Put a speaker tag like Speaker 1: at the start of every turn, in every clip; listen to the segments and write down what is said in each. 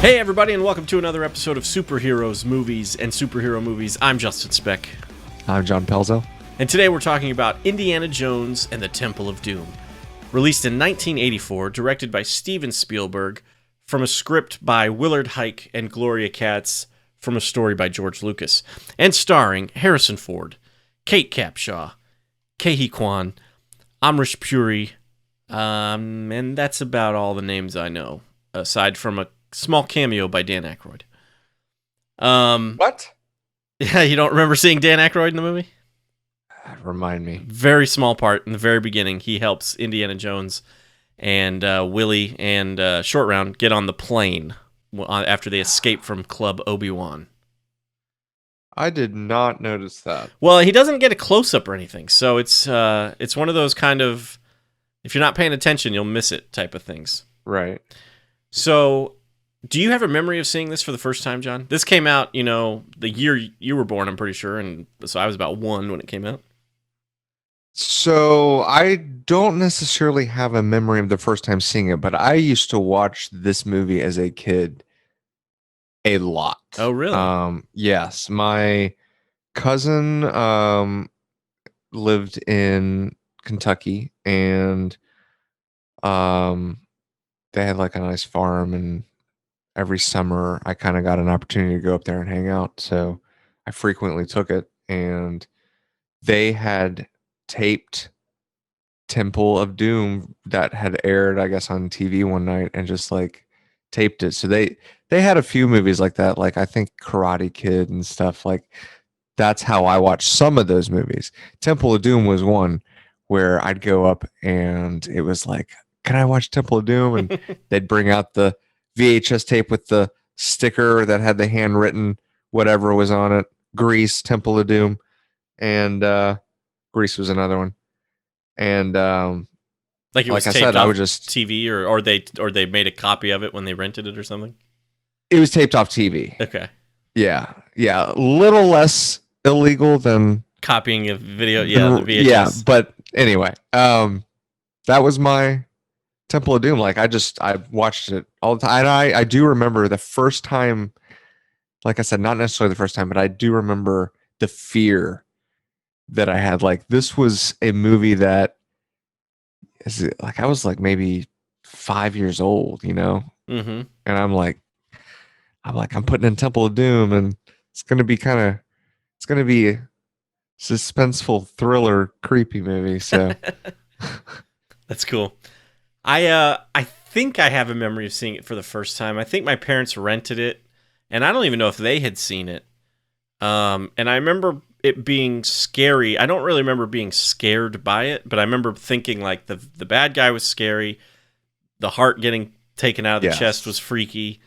Speaker 1: Hey everybody, and welcome to another episode of Superheroes, Movies, and Superhero Movies. I'm Justin Speck.
Speaker 2: I'm John Pelzo.
Speaker 1: And today we're talking about Indiana Jones and the Temple of Doom. Released in 1984, directed by Steven Spielberg, from a script by Willard Huyck and Gloria Katz, from a story by George Lucas, and starring Harrison Ford, Kate Capshaw, Ke Huy Quan, Amrish Puri, and that's about all the names I know, aside from a small cameo by Dan Aykroyd.
Speaker 2: What?
Speaker 1: Yeah, you don't remember seeing Dan Aykroyd in the movie?
Speaker 2: Remind me.
Speaker 1: Very small part in the very beginning. He helps Indiana Jones and Willie and Short Round get on the plane after they escape from Club Obi-Wan.
Speaker 2: I did not notice that.
Speaker 1: Well, he doesn't get a close-up or anything, so it's one of those kind of, if you're not paying attention, you'll miss it type of things.
Speaker 2: Right.
Speaker 1: So, do you have a memory of seeing this for the first time, John? This came out, the year you were born, I'm pretty sure, and so I was about 1 when it came out.
Speaker 2: So I don't necessarily have a memory of the first time seeing it, but I used to watch this movie as a kid a lot.
Speaker 1: Oh, really?
Speaker 2: Yes. My cousin lived in Kentucky, and they had like a nice farm, and every summer I kind of got an opportunity to go up there and hang out. So I frequently took it, and they had taped Temple of Doom that had aired, I guess, on TV one night, and just like taped it. So they had a few movies like that, like I think Karate Kid and stuff. Like that's how I watched some of those movies. Temple of Doom was one where I'd go up and it was like, can I watch Temple of Doom? And they'd bring out the VHS tape with the sticker that had the handwritten whatever was on it. Grease, Temple of Doom, and Grease was another one. And
Speaker 1: like it was
Speaker 2: like I
Speaker 1: taped
Speaker 2: said,
Speaker 1: off
Speaker 2: I would just
Speaker 1: TV, or they made a copy of it when they rented it or something.
Speaker 2: It was taped off TV.
Speaker 1: Okay.
Speaker 2: Yeah, a little less illegal than
Speaker 1: copying a video. Yeah, the VHS.
Speaker 2: Yeah, but anyway, that was my Temple of Doom. Like I watched it all the time. And I do remember the first time, like I said, not necessarily the first time, but I do remember the fear that I had. Like this was a movie that I was like maybe 5 years old,
Speaker 1: Mm-hmm.
Speaker 2: and I'm putting in Temple of Doom, and it's gonna be a suspenseful thriller, creepy movie. So
Speaker 1: that's cool. I think I have a memory of seeing it for the first time. I think my parents rented it, and I don't even know if they had seen it. And I remember it being scary. I don't really remember being scared by it, but I remember thinking like the bad guy was scary, the heart getting taken out of the chest was freaky.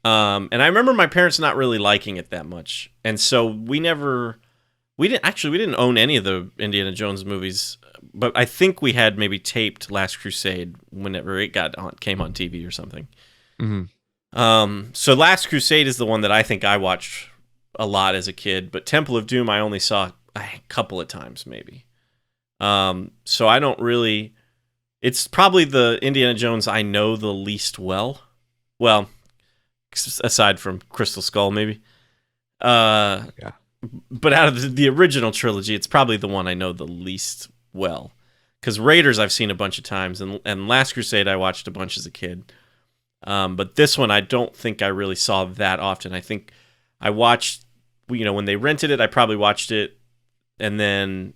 Speaker 1: And I remember my parents not really liking it that much, and so we didn't own any of the Indiana Jones movies, but I think we had maybe taped Last Crusade whenever it came on TV or something.
Speaker 2: Mm-hmm.
Speaker 1: So Last Crusade is the one that I think I watched a lot as a kid, but Temple of Doom I only saw a couple of times maybe. So I don't really. It's probably the Indiana Jones I know the least well. Well, aside from Crystal Skull, maybe.
Speaker 2: Yeah.
Speaker 1: But out of the original trilogy, it's probably the one I know the least well. Because Raiders I've seen a bunch of times, and Last Crusade I watched a bunch as a kid. But this one I don't think I really saw that often. I think I watched, when they rented it, I probably watched it, and then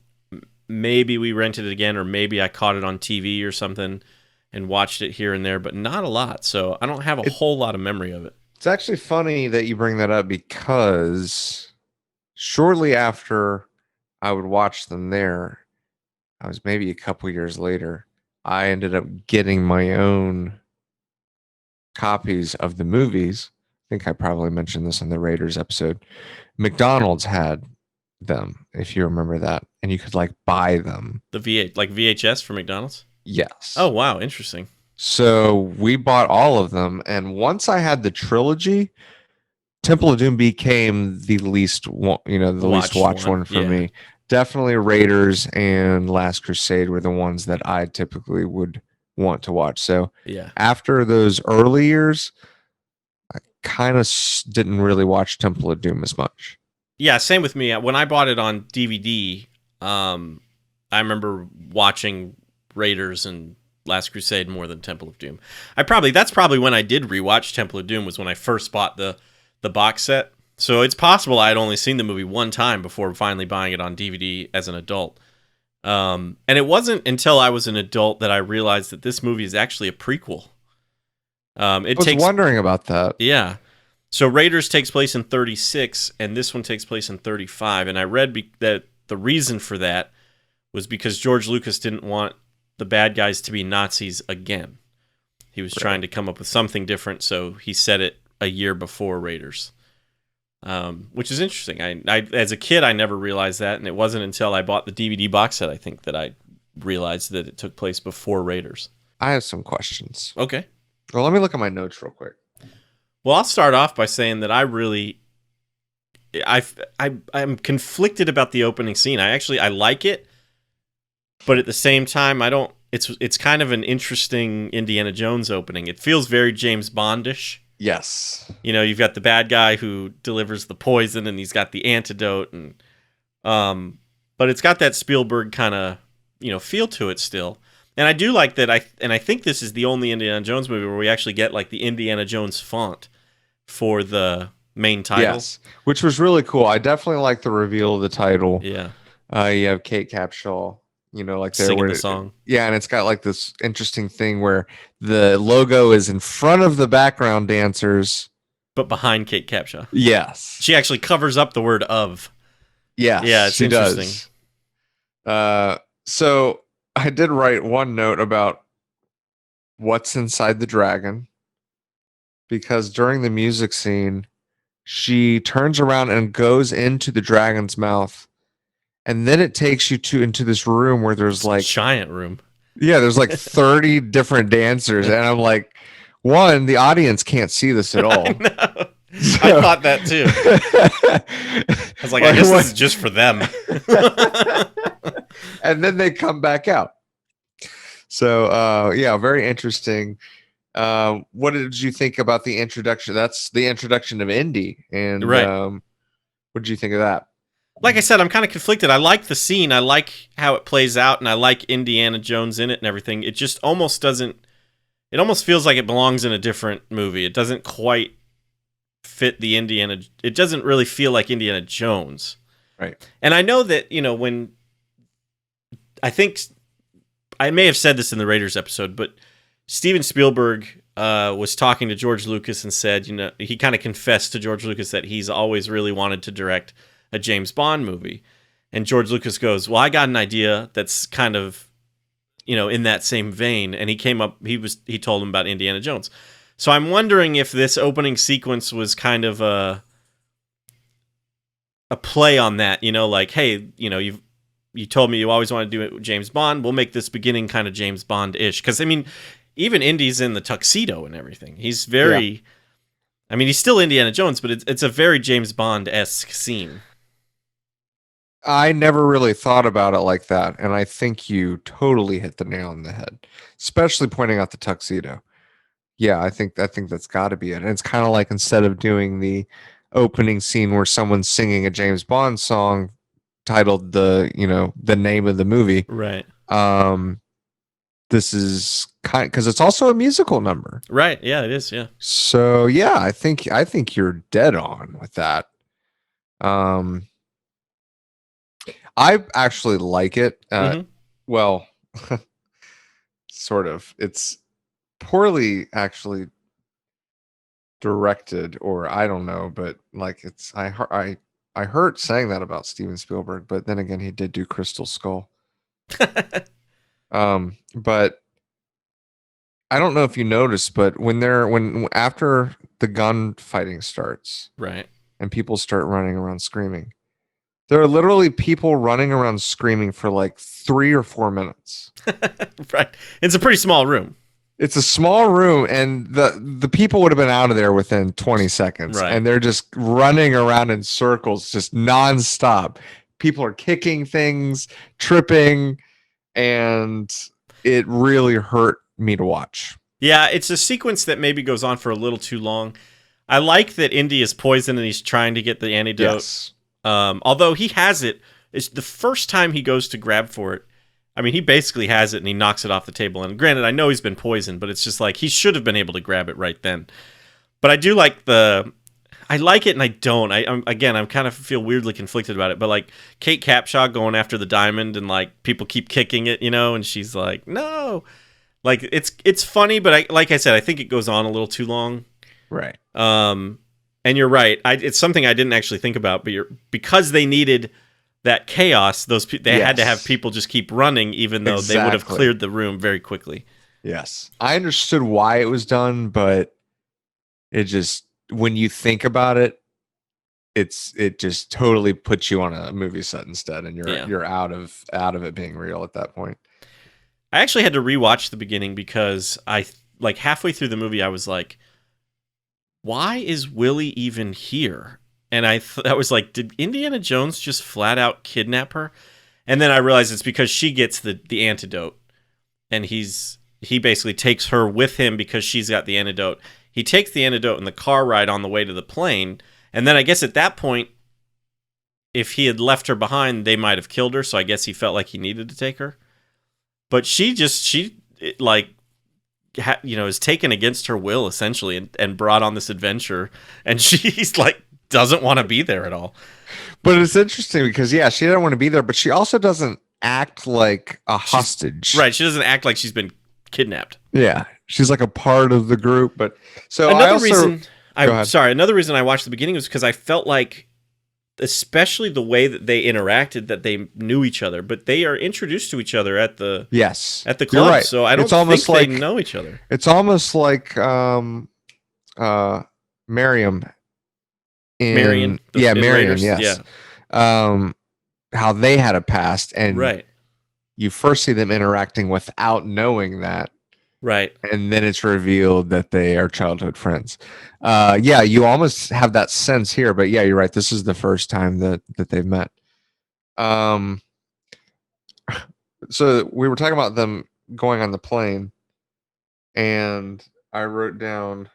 Speaker 1: maybe we rented it again, or maybe I caught it on TV or something and watched it here and there, but not a lot. So I don't have a whole lot of memory of it.
Speaker 2: It's actually funny that you bring that up, because shortly after I would watch them there, I was maybe a couple years later, I ended up getting my own copies of the movies. I think I probably mentioned this in the Raiders episode. McDonald's had them, if you remember that, and you could like buy them.
Speaker 1: The VHS from McDonald's?
Speaker 2: Yes.
Speaker 1: Oh, wow, interesting.
Speaker 2: So we bought all of them, and once I had the trilogy, Temple of Doom became the least watched one for me. Definitely Raiders and Last Crusade were the ones that I typically would want to watch. So
Speaker 1: yeah,
Speaker 2: after those early years, kind of didn't really watch Temple of Doom as much.
Speaker 1: Yeah, same with me. When I bought it on DVD, I remember watching Raiders and Last Crusade more than Temple of Doom. That's probably when I did rewatch Temple of Doom, was when I first bought the box set. So it's possible I had only seen the movie one time before finally buying it on DVD as an adult. And it wasn't until I was an adult that I realized that this movie is actually a prequel.
Speaker 2: I was wondering about that.
Speaker 1: Yeah. So Raiders takes place in 36, and this one takes place in 35. And I read that the reason for that was because George Lucas didn't want the bad guys to be Nazis again. He was trying to come up with something different, so he set it a year before Raiders, which is interesting. I as a kid, I never realized that, and it wasn't until I bought the DVD box set, I think, that I realized that it took place before Raiders.
Speaker 2: I have some questions.
Speaker 1: Okay.
Speaker 2: Well, let me look at my notes real quick.
Speaker 1: Well, I'll start off by saying that I'm conflicted about the opening scene. I like it, but at the same time, I don't. It's kind of an interesting Indiana Jones opening. It feels very James Bondish.
Speaker 2: Yes.
Speaker 1: You know, you've got the bad guy who delivers the poison, and he's got the antidote, and but it's got that Spielberg kind of feel to it still. And I do like that. I think this is the only Indiana Jones movie where we actually get like the Indiana Jones font for the main title.
Speaker 2: Yes, which was really cool. I definitely like the reveal of the title.
Speaker 1: Yeah.
Speaker 2: You have Kate Capshaw, like
Speaker 1: singing the song.
Speaker 2: Yeah, and it's got like this interesting thing where the logo is in front of the background dancers,
Speaker 1: but behind Kate Capshaw.
Speaker 2: Yes.
Speaker 1: She actually covers up the word "of."
Speaker 2: Yes.
Speaker 1: Yeah, it's interesting.
Speaker 2: So I did write one note about what's inside the dragon, because during the music scene, she turns around and goes into the dragon's mouth, and then it takes you into this room where there's like
Speaker 1: giant room.
Speaker 2: Yeah, there's like 30 different dancers, and I'm like, one, the audience can't see this at all.
Speaker 1: I thought that too. I was like, I guess this is just for them.
Speaker 2: And then they come back out. So, yeah, very interesting. What did you think about the introduction? That's the introduction of Indy. And what did you think of that?
Speaker 1: Like I said, I'm kind of conflicted. I like the scene. I like how it plays out, and I like Indiana Jones in it and everything. It just almost doesn't... It almost feels like it belongs in a different movie. It doesn't quite fit the Indiana... It doesn't really feel like Indiana Jones.
Speaker 2: Right.
Speaker 1: And I know that, when... I think... I may have said this in the Raiders episode, but Steven Spielberg was talking to George Lucas and said, he kind of confessed to George Lucas that he's always really wanted to direct a James Bond movie. And George Lucas goes, well, I got an idea that's kind of, in that same vein. And he told him about Indiana Jones. So I'm wondering if this opening sequence was kind of a play on that, like, hey, you told me you always want to do it with James Bond. We'll make this beginning kind of James Bond-ish. Because, even Indy's in the tuxedo and everything. He's very... Yeah. He's still Indiana Jones, but it's a very James Bond-esque scene.
Speaker 2: I never really thought about it like that, and I think you totally hit the nail on the head, especially pointing out the tuxedo. Yeah, I think that's got to be it. And it's kind of like, instead of doing the opening scene where someone's singing a James Bond song titled the name of the movie,
Speaker 1: right?
Speaker 2: This is because it's also a musical number,
Speaker 1: right? Yeah, it is. Yeah.
Speaker 2: So yeah, I think you're dead on with that. I actually like it. Well, sort of. It's poorly actually directed, or I don't know, but like I heard saying that about Steven Spielberg, but then again, he did do Crystal Skull. But I don't know if you noticed, but after the gunfighting starts,
Speaker 1: right,
Speaker 2: and people start running around screaming, there are literally people running around screaming for like 3 or 4 minutes.
Speaker 1: Right. It's a pretty small room.
Speaker 2: It's a small room, and the people would have been out of there within 20 seconds.
Speaker 1: Right.
Speaker 2: And they're just running around in circles, just nonstop. People are kicking things, tripping, and it really hurt me to watch.
Speaker 1: Yeah, it's a sequence that maybe goes on for a little too long. I like that Indy is poisoned and he's trying to get the antidote.
Speaker 2: Yes.
Speaker 1: Although he has it, it's the first time he goes to grab for it. I mean, he basically has it and he knocks it off the table. And granted, I know he's been poisoned, but it's just like he should have been able to grab it right then. But I do like I like it and I don't. I'm kind of feel weirdly conflicted about it. But like Kate Capshaw going after the diamond and like people keep kicking it, and she's like, no. Like it's funny, but like I said, I think it goes on a little too long.
Speaker 2: Right.
Speaker 1: And you're right. It's something I didn't actually think about, but because they needed that chaos, they had to have people just keep running, even though they would have cleared the room very quickly.
Speaker 2: Yes, I understood why it was done, but it just, when you think about it, it just totally puts you on a movie set instead, and you're out of it being real at that point.
Speaker 1: I actually had to rewatch the beginning because like halfway through the movie, I was like, why is Willie even here? And I was like, did Indiana Jones just flat out kidnap her? And then I realized it's because she gets the antidote, and he basically takes her with him because she's got the antidote. He takes the antidote in the car ride on the way to the plane, and then I guess at that point, if he had left her behind, they might have killed her. So I guess he felt like he needed to take her. But she is taken against her will, essentially, and brought on this adventure, and she's like doesn't want to be there at all.
Speaker 2: But it's interesting because she doesn't want to be there, but she also doesn't act like a hostage.
Speaker 1: Right, she doesn't act like she's been kidnapped.
Speaker 2: Yeah, she's like a part of the group. But so
Speaker 1: another reason I watched the beginning was because I felt like, especially the way that they interacted, that they knew each other, but they are introduced to each other at the club. Right. So I don't think they know each other.
Speaker 2: It's almost like Marion.
Speaker 1: Marion.
Speaker 2: Yes. Yeah. How they had a past, and you first see them interacting without knowing that.
Speaker 1: Right.
Speaker 2: And then it's revealed that they are childhood friends. You almost have that sense here, but you're right. This is the first time that they've met. So we were talking about them going on the plane, and I wrote down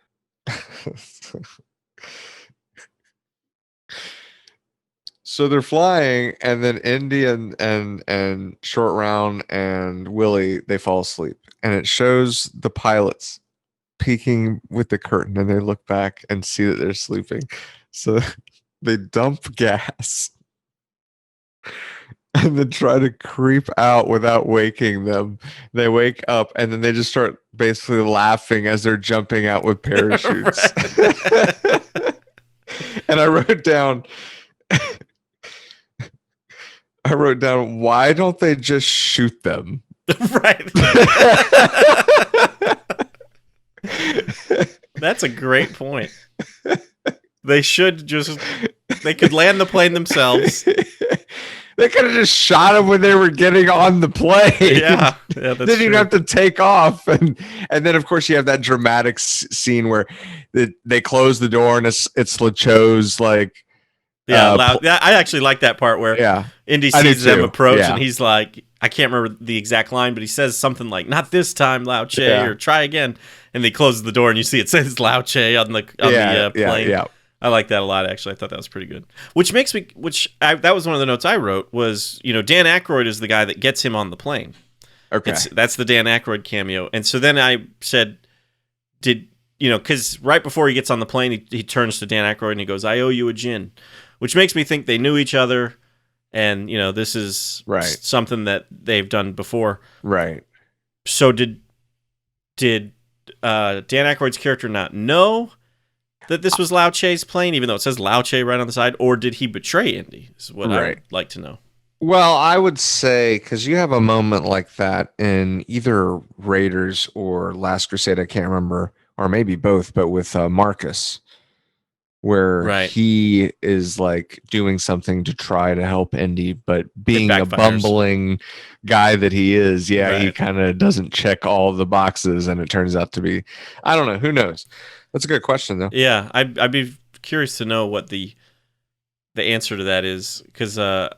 Speaker 2: so they're flying, and then Indy and Short Round and Willie, they fall asleep, and it shows the pilots peeking with the curtain, and they look back and see that they're sleeping. So they dump gas and then try to creep out without waking them. They wake up, and then they just start basically laughing as they're jumping out with parachutes. And I wrote down, why don't they just shoot them?
Speaker 1: Right. That's a great point. They could land the plane themselves.
Speaker 2: They could have just shot them when they were getting on the plane.
Speaker 1: Yeah, that's
Speaker 2: They didn't even have to take off. And then, of course, you have that dramatic scene where they close the door, and it's LeChaux's like,
Speaker 1: I actually like that part where Indy sees them approach, and he's like, I can't remember the exact line, but he says something like, "Not this time, Lao Che," or "Try again." And they close the door, and you see it says Lao Che on the plane. Yeah. I like that a lot, actually. I thought that was pretty good. That was one of the notes I wrote was, Dan Aykroyd is the guy that gets him on the plane.
Speaker 2: Okay.
Speaker 1: That's the Dan Aykroyd cameo. And so then I said, because right before he gets on the plane, he turns to Dan Aykroyd and he goes, "I owe you a gin," which makes me think they knew each other. And, this is something that they've done before.
Speaker 2: Right.
Speaker 1: So did Dan Aykroyd's character not know that this was Lao Che's plane, even though it says Lao Che right on the side, or did he betray Indy? Is what I'd like to know.
Speaker 2: Well, I would say, because you have a moment like that in either Raiders or Last Crusade, I can't remember, or maybe both, but with Marcus, where he is like doing something to try to help Indy, but being a bumbling guy that he is, he kind of doesn't check all the boxes, and it turns out to be, I don't know, who knows? That's a good question, though.
Speaker 1: Yeah, I'd be curious to know what the answer to that is, because I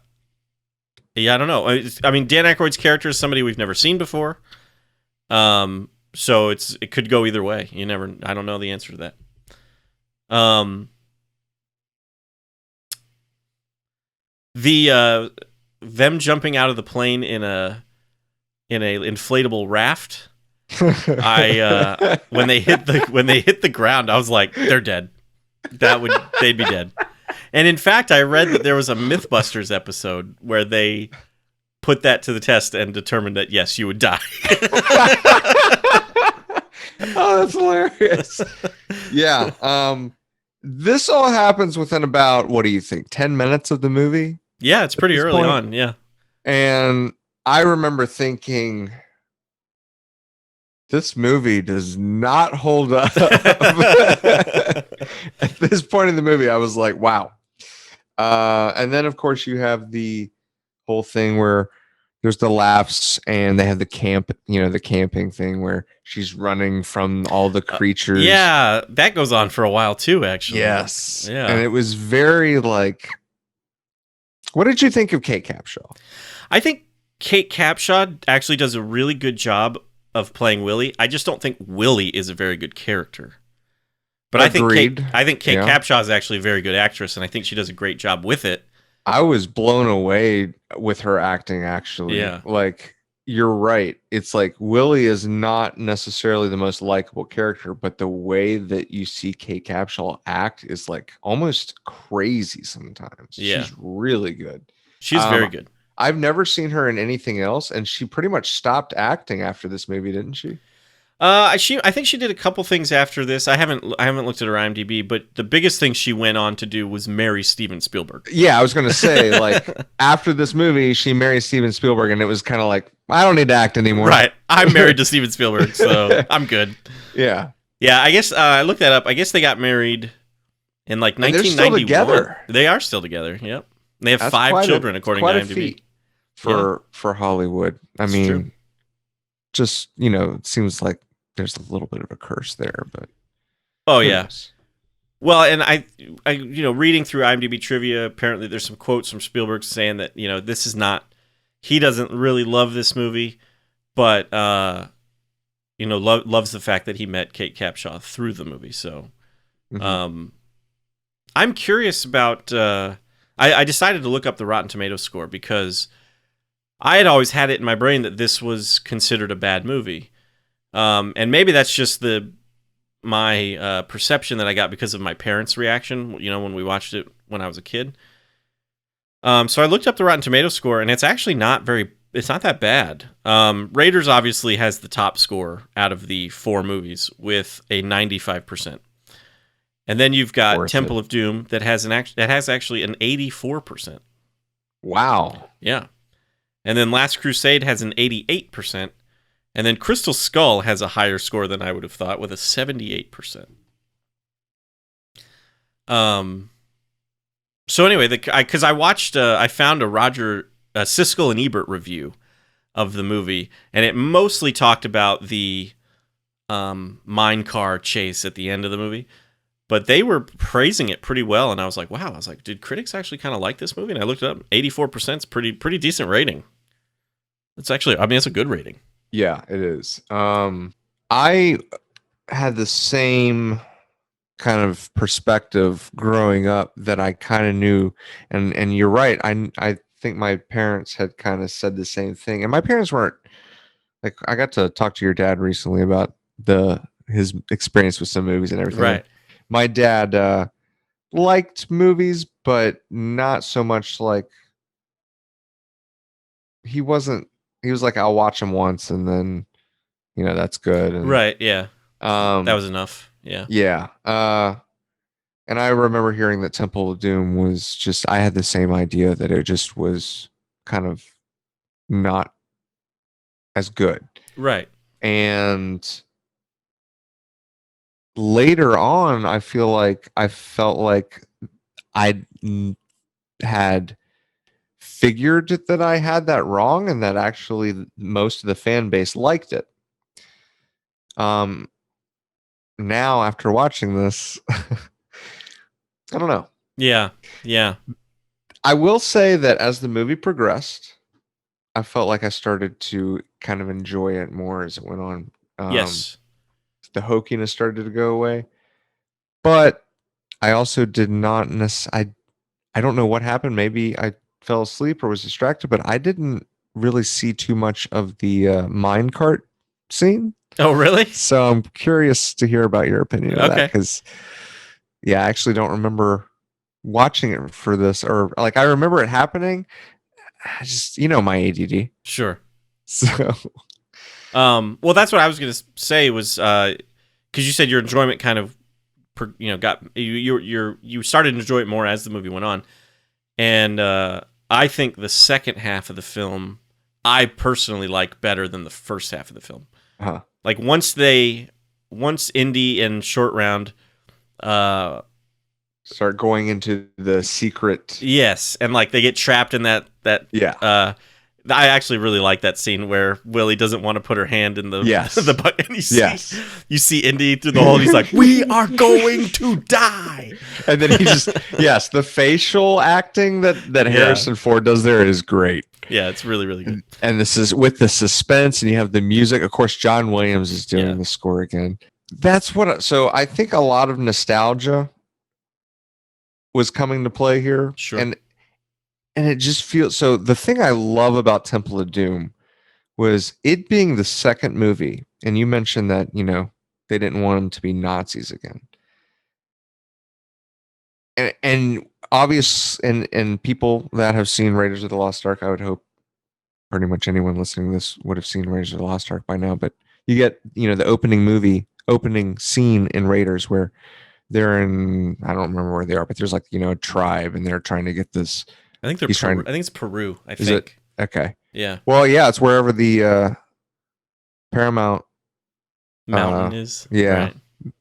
Speaker 1: don't know. I mean, Dan Aykroyd's character is somebody we've never seen before, so it could go either way. I don't know the answer to that. Um, the them jumping out of the plane in a inflatable raft. I when they hit the ground, I was like, they're dead. They'd be dead. And in fact, I read that there was a MythBusters episode where they put that to the test and determined that yes, you would die.
Speaker 2: Oh, that's hilarious. Yeah. This all happens within about, what do you think, 10 minutes of the movie?
Speaker 1: Yeah, it's pretty early on. Yeah.
Speaker 2: And I remember thinking, this movie does not hold up. At this point in the movie, I was like, wow. And then, of course, you have the whole thing where there's the laughs and they have the camping thing where she's running from all the creatures.
Speaker 1: Yeah, that goes on for a while too, actually.
Speaker 2: Yes.
Speaker 1: Yeah.
Speaker 2: And it was very like, what did you think of Kate Capshaw?
Speaker 1: I think Kate Capshaw actually does a really good job of playing Willie. I just don't think Willie is a very good character. But
Speaker 2: Agreed.
Speaker 1: I think Kate Capshaw is actually a very good actress, and I think she does a great job with it.
Speaker 2: I was blown away with her acting, actually.
Speaker 1: Yeah.
Speaker 2: Like, you're right. It's like Willie is not necessarily the most likable character, but the way that you see Kate Capshaw act is like almost crazy sometimes.
Speaker 1: Yeah.
Speaker 2: She's really good.
Speaker 1: She's very good.
Speaker 2: I've never seen her in anything else, and she pretty much stopped acting after this movie, didn't she?
Speaker 1: I think she did a couple things after this. I haven't looked at her IMDb, but the biggest thing she went on to do was marry Steven Spielberg.
Speaker 2: Yeah, I was going to say, like, after this movie, she married Steven Spielberg, and it was kind of like, I don't need to act anymore.
Speaker 1: Right. I'm married to Steven Spielberg, so I'm good.
Speaker 2: Yeah.
Speaker 1: Yeah, I guess I looked that up. I guess they got married in like 1991.
Speaker 2: They're still together.
Speaker 1: They are still together. Yep. They have
Speaker 2: That's
Speaker 1: 5 children, according to IMDb.
Speaker 2: Feat for Hollywood. I mean,
Speaker 1: true.
Speaker 2: just, it seems like there's a little bit of a curse there, but
Speaker 1: oh yeah. Well, and I reading through IMDb trivia, apparently there's some quotes from Spielberg saying that this is not, he doesn't really love this movie, but loves the fact that he met Kate Capshaw through the movie. So, I'm curious about. I decided to look up the Rotten Tomatoes score because I had always had it in my brain that this was considered a bad movie. And maybe that's just my perception that I got because of my parents' reaction, when we watched it when I was a kid. So I looked up the Rotten Tomatoes score, and it's actually it's not that bad. Raiders obviously has the top score out of the 4 movies with a 95%. And then you've got Temple of Doom that has actually an 84%.
Speaker 2: Wow.
Speaker 1: Yeah. And then Last Crusade has an 88%. And then Crystal Skull has a higher score than I would have thought with a 78%. So anyway, because I found a Siskel and Ebert review of the movie, and it mostly talked about the mine car chase at the end of the movie, but they were praising it pretty well, and I was like, wow. I was like, did critics actually kind of like this movie? And I looked it up. 84% is pretty decent rating. It's actually, it's a good rating.
Speaker 2: Yeah, it is. I had the same kind of perspective growing up that I kind of knew, and you're right. I think my parents had kind of said the same thing, and my parents weren't like. I got to talk to your dad recently about his experience with some movies and everything.
Speaker 1: Right.
Speaker 2: My dad liked movies, but not so much. Like, he wasn't. He was like, I'll watch them once, and then, that's good. And,
Speaker 1: right. Yeah. That was enough. Yeah.
Speaker 2: Yeah. And I remember hearing that Temple of Doom was just, I had the same idea that it just was kind of not as good.
Speaker 1: Right.
Speaker 2: And later on, I felt like I had figured that I had that wrong and that actually most of the fan base liked it. Now after watching this, I don't know.
Speaker 1: Yeah.
Speaker 2: I will say that as the movie progressed, I felt like I started to kind of enjoy it more as it went on.
Speaker 1: Yes.
Speaker 2: The hokiness started to go away. But I also did not I don't know what happened. Maybe I fell asleep or was distracted, but I didn't really see too much of the mine cart scene.
Speaker 1: Oh, really?
Speaker 2: So I'm curious to hear about your opinion of that
Speaker 1: Okay.
Speaker 2: because, yeah, I actually don't remember watching it for this, or like I remember it happening. I just, my ADD.
Speaker 1: Sure.
Speaker 2: So,
Speaker 1: Well, that's what I was gonna say was because you said your enjoyment kind of got you started to enjoy it more as the movie went on, and I think the second half of the film I personally like better than the first half of the film.
Speaker 2: huh.
Speaker 1: Like once Indy and Short Round, uh,
Speaker 2: Start going into the secret.
Speaker 1: yes, and like they get trapped in that
Speaker 2: Yeah.
Speaker 1: I actually really like that scene where Willie doesn't want to put her hand in the
Speaker 2: Yes.
Speaker 1: the bucket, and
Speaker 2: Yes.
Speaker 1: you see Indy through the hole, and he's like, "We are going to die,"
Speaker 2: And then he just, yes, the facial acting that Harrison Ford does there is great.
Speaker 1: Yeah, it's really really good.
Speaker 2: And this is with the suspense, and you have the music. Of course, John Williams is doing the score again. That's so I think a lot of nostalgia was coming to play here.
Speaker 1: Sure.
Speaker 2: And it just feels so. The thing I love about Temple of Doom was it being the second movie, and you mentioned that, they didn't want them to be Nazis again. And obvious and people that have seen Raiders of the Lost Ark, I would hope pretty much anyone listening to this would have seen Raiders of the Lost Ark by now. But you get, the opening scene in Raiders where they're in, I don't remember where they are, but there's like, a tribe, and they're trying to get this.
Speaker 1: I think I think it's Peru. I think.
Speaker 2: Is it? Okay.
Speaker 1: Yeah.
Speaker 2: Well, yeah, it's wherever the Paramount
Speaker 1: Mountain is.
Speaker 2: Yeah,
Speaker 1: right.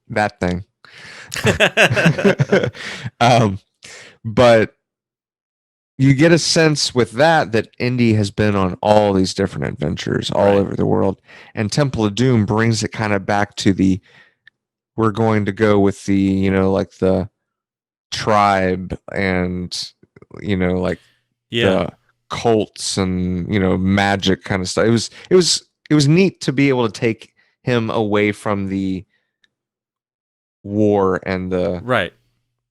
Speaker 2: that thing. But you get a sense with that Indy has been on all these different adventures all over the world, and Temple of Doom brings it kind of back to we're going to go with the, like the tribe and, like the cults and, magic kind of stuff. It was neat to be able to take him away from the war and the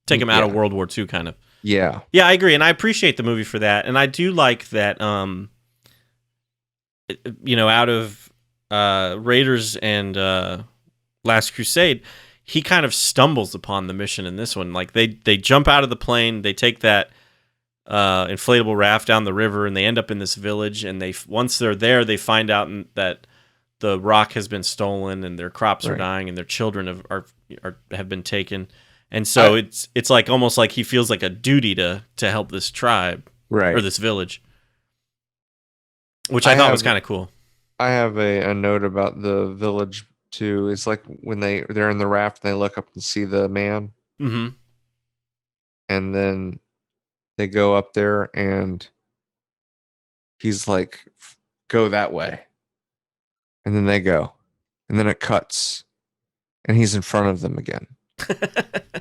Speaker 1: take him out of World War II kind of.
Speaker 2: Yeah,
Speaker 1: I agree, and I appreciate the movie for that, and I do like that. Out of Raiders and Last Crusade, he kind of stumbles upon the mission in this one. Like they jump out of the plane, they take that inflatable raft down the river, and they end up in this village. And once they're there, they find out that the rock has been stolen, and their crops are dying, and their children have been taken. And so it's like almost like he feels like a duty to help this tribe or this village, which I thought was kind of cool.
Speaker 2: I have a note about the village too. It's like when they're in the raft and they look up and see the man,
Speaker 1: mm-hmm.
Speaker 2: and then they go up there and he's like, "Go that way," and then they go, and then it cuts, and he's in front of them again.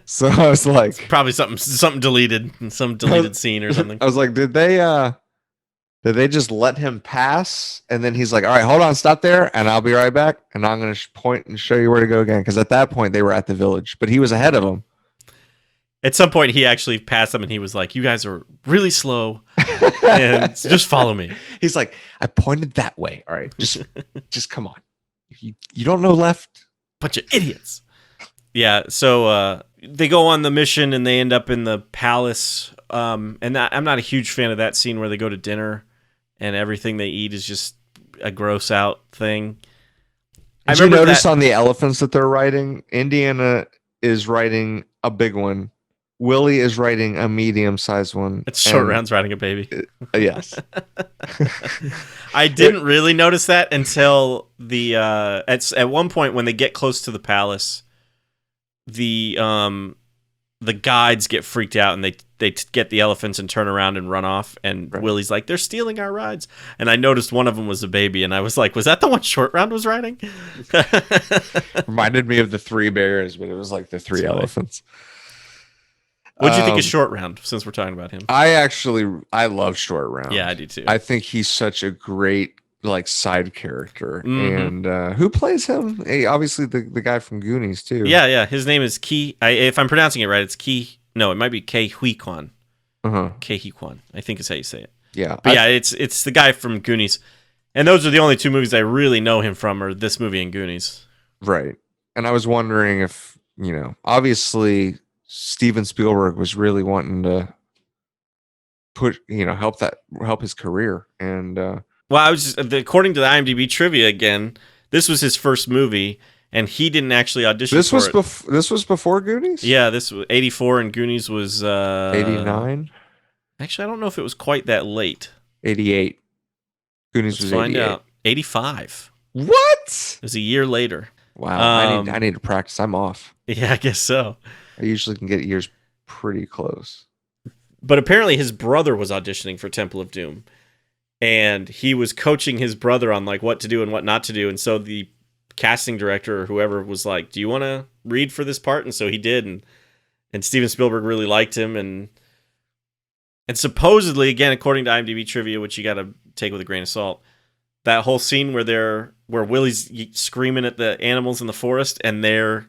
Speaker 2: So I was like,
Speaker 1: it's probably something deleted, some deleted scene or something.
Speaker 2: I was like, did they just let him pass? And then he's like, all right, hold on, stop there, and I'll be right back, and I'm going to point and show you where to go again. Because at that point, they were at the village, but he was ahead of them.
Speaker 1: At some point, he actually passed them, and he was like, you guys are really slow, and just follow me.
Speaker 2: He's like, I pointed that way. All right, just come on. You don't know left?
Speaker 1: Bunch of idiots. Yeah, so they go on the mission, and they end up in the palace. And I'm not a huge fan of that scene where they go to dinner, and everything they eat is just a gross out thing.
Speaker 2: Did you notice on the elephants that they're riding? Indiana is riding a big one. Willie is riding a medium-sized one.
Speaker 1: It's Short Round's riding a baby.
Speaker 2: Yes.
Speaker 1: I didn't really notice that until at one point when they get close to the palace, the guides get freaked out, and they get the elephants and turn around and run off, and Willie's like, they're stealing our rides. And I noticed one of them was a baby, and I was like, was that the one Short Round was riding?
Speaker 2: Reminded me of the three bears, but it was like the three elephants.
Speaker 1: What do you think of Short Round, since we're talking about him?
Speaker 2: I love Short Round.
Speaker 1: Yeah, I do too.
Speaker 2: I think he's such a great like side character.
Speaker 1: Mm-hmm.
Speaker 2: And who plays him? Obviously the guy from Goonies too.
Speaker 1: Yeah. His name is if I'm pronouncing it right, it's No, it might be Ke Huy Quan.
Speaker 2: Uh-huh.
Speaker 1: Ke Huy Quan, I think is how you say it.
Speaker 2: Yeah.
Speaker 1: But yeah, it's the guy from Goonies. And those are the only two movies I really know him from, are this movie and Goonies.
Speaker 2: Right. And I was wondering if, obviously Steven Spielberg was really wanting to help his career. And
Speaker 1: Well, according to the IMDb trivia again, this was his first movie, and he didn't actually audition for it.
Speaker 2: This was before Goonies?
Speaker 1: Yeah, this was 84, and Goonies was
Speaker 2: 89?
Speaker 1: Actually, I don't know if it was quite that late.
Speaker 2: 88. Goonies was 88.
Speaker 1: Find out. 85.
Speaker 2: What?
Speaker 1: It was a year later.
Speaker 2: Wow, I need to practice. I'm off.
Speaker 1: Yeah, I guess so.
Speaker 2: I usually can get years pretty close.
Speaker 1: But apparently his brother was auditioning for Temple of Doom, and he was coaching his brother on like what to do and what not to do. And so the casting director or whoever was like, "Do you want to read for this part?" And so he did, and Steven Spielberg really liked him, and supposedly, again, according to IMDb trivia, which you got to take with a grain of salt, that whole scene where Willie's screaming at the animals in the forest and they're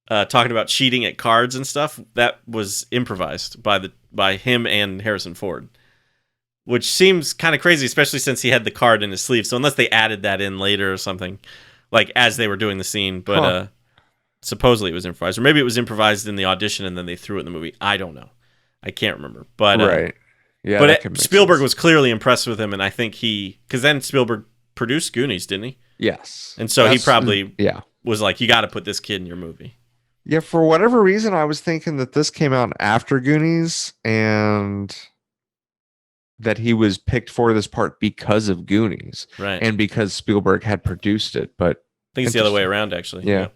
Speaker 1: talking about cheating at cards and stuff, that was improvised by him and Harrison Ford, which seems kind of crazy, especially since he had the card in his sleeve. So unless they added that in later or something, like as they were doing the scene, but supposedly it was improvised, or maybe it was improvised in the audition and then they threw it in the movie. I don't know. I can't remember, but
Speaker 2: right. Yeah,
Speaker 1: but Spielberg was clearly impressed with him, and I think because then Spielberg produced Goonies, didn't he?
Speaker 2: Yes.
Speaker 1: And so he probably
Speaker 2: yeah
Speaker 1: was like, you got to put this kid in your movie.
Speaker 2: Yeah, for whatever reason, I was thinking that this came out after Goonies and that he was picked for this part because of Goonies.
Speaker 1: Right.
Speaker 2: And because Spielberg had produced it. But
Speaker 1: I think it's the other way around, actually.
Speaker 2: Yeah.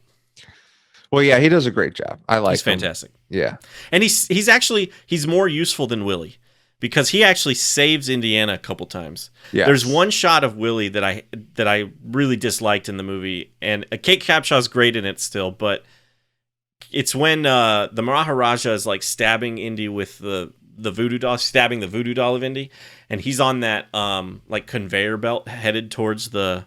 Speaker 2: Well, yeah, he does a great job. I like him.
Speaker 1: He's fantastic.
Speaker 2: Yeah.
Speaker 1: And he's more useful than Willie, because he actually saves Indiana a couple times.
Speaker 2: Yes.
Speaker 1: There's one shot of Willie that I really disliked in the movie, and Kate Capshaw's great in it still, but it's when the Maharaja is like stabbing Indy with the voodoo doll, stabbing the voodoo doll of Indy, and he's on that like conveyor belt headed towards the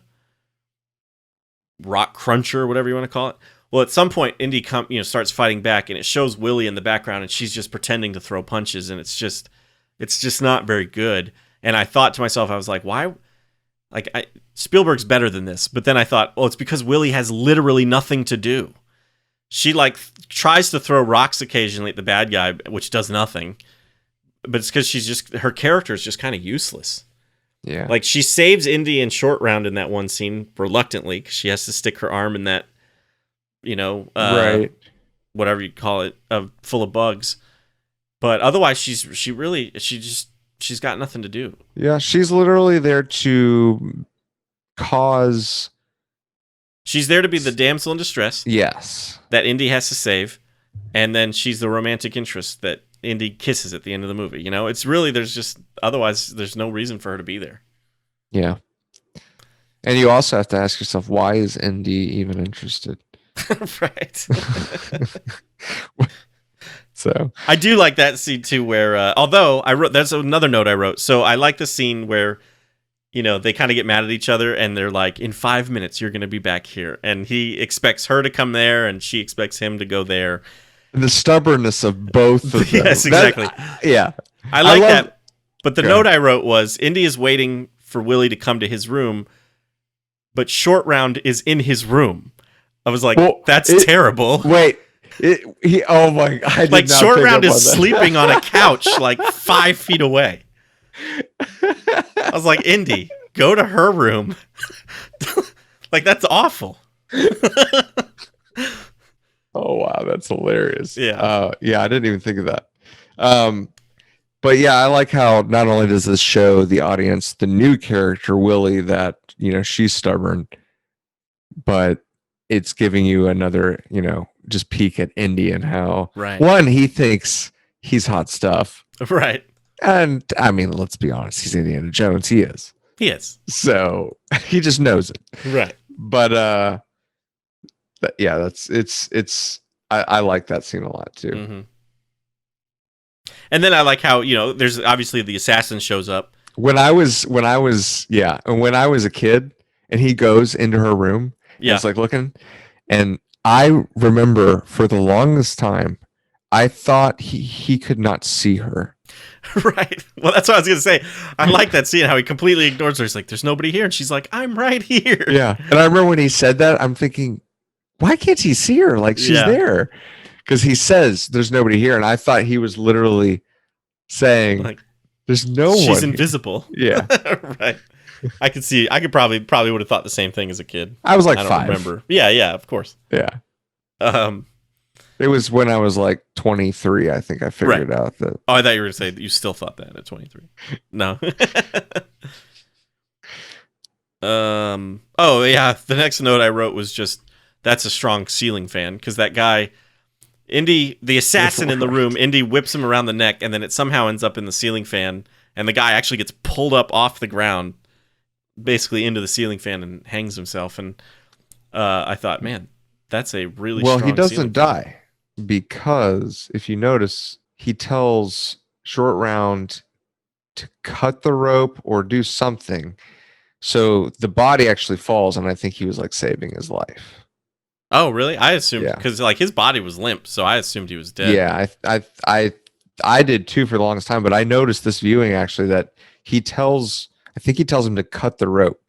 Speaker 1: rock cruncher, or whatever you want to call it. Well, at some point, Indy starts fighting back, and it shows Willie in the background, and she's just pretending to throw punches, and it's just not very good. And I thought to myself, I was like, why? Like, Spielberg's better than this. But then I thought, well, it's because Willie has literally nothing to do. She like tries to throw rocks occasionally at the bad guy, which does nothing. But it's because her character is just kind of useless.
Speaker 2: Yeah.
Speaker 1: Like, she saves Indy in Short Round in that one scene reluctantly, because she has to stick her arm in that,
Speaker 2: right,
Speaker 1: whatever you call it, full of bugs. But otherwise, she's got nothing to do.
Speaker 2: Yeah, she's literally there to cause.
Speaker 1: She's there to be the damsel in distress.
Speaker 2: Yes.
Speaker 1: That Indy has to save, and then she's the romantic interest that Indy kisses at the end of the movie. It's really, otherwise there's no reason for her to be there.
Speaker 2: Yeah. And you also have to ask yourself, why is Indy even interested?
Speaker 1: Right.
Speaker 2: So
Speaker 1: I do like that scene too, where although that's another note I wrote. So I like the scene where they kind of get mad at each other, and they're like, in 5 minutes you're going to be back here, and he expects her to come there, and she expects him to go there.
Speaker 2: The stubbornness of both of them.
Speaker 1: Yes, exactly.
Speaker 2: Yeah,
Speaker 1: I like that. But the note I wrote was, Indy is waiting for Willie to come to his room, but Short Round is in his room. I was like, that's terrible.
Speaker 2: Wait. Oh my! I did
Speaker 1: like
Speaker 2: not
Speaker 1: Short
Speaker 2: pick
Speaker 1: Round
Speaker 2: up on
Speaker 1: is
Speaker 2: that.
Speaker 1: sleeping on a couch like 5 feet away. I was like, Indy, go to her room. Like, that's awful.
Speaker 2: Oh wow, that's hilarious.
Speaker 1: Yeah.
Speaker 2: Yeah, I didn't even think of that. But yeah, I like how not only does this show the audience the new character Willie, that she's stubborn, but it's giving you another just peek at Indy and how one, he thinks he's hot stuff,
Speaker 1: right? And
Speaker 2: I mean, let's be honest, he's Indiana Jones. He is. So he just knows it,
Speaker 1: right?
Speaker 2: But yeah, I like that scene a lot too.
Speaker 1: Mm-hmm. And then I like how there's obviously the assassin shows up.
Speaker 2: when I was a kid and he goes into her room and
Speaker 1: Yeah.
Speaker 2: it's like looking, and I remember for the longest time I thought he could not see her.
Speaker 1: Right. Well, that's what I was gonna say. I like that scene how he completely ignores her. He's like, "There's nobody here," and she's like, "I'm right here."
Speaker 2: Yeah. And I remember when he said that, I'm thinking, why can't he see her? Like she's
Speaker 1: Yeah.
Speaker 2: there. Because he says there's nobody here. And I thought he was literally saying
Speaker 1: Like
Speaker 2: there's no
Speaker 1: she's
Speaker 2: one here.
Speaker 1: invisible.
Speaker 2: Yeah.
Speaker 1: Right. I could see. I could probably would have thought the same thing as a kid.
Speaker 2: I was like
Speaker 1: I don't
Speaker 2: 5.
Speaker 1: remember. Yeah. Yeah. Of course.
Speaker 2: Yeah.
Speaker 1: Um.
Speaker 2: It was when I was like 23, I think I figured out that.
Speaker 1: Oh, I thought you were gonna say that you still thought that at 23. No. Oh yeah. The next note I wrote was just that's a strong ceiling fan because that guy, Indy, the assassin in the room, Indy whips him around the neck and then it somehow ends up in the ceiling fan and the guy actually gets pulled up off the ground, basically into the ceiling fan and hangs himself. And I thought, man, that's a really
Speaker 2: Well,
Speaker 1: strong
Speaker 2: he doesn't
Speaker 1: ceiling fan.
Speaker 2: die because if you notice, he tells Short Round to cut the rope or do something. So the body actually falls, and I think he was like saving his life.
Speaker 1: Oh, really? I assumed
Speaker 2: Yeah.
Speaker 1: because like his body was limp, so I assumed he was dead.
Speaker 2: Yeah, I did too for the longest time, but I noticed this viewing actually that I think he tells him to cut the rope.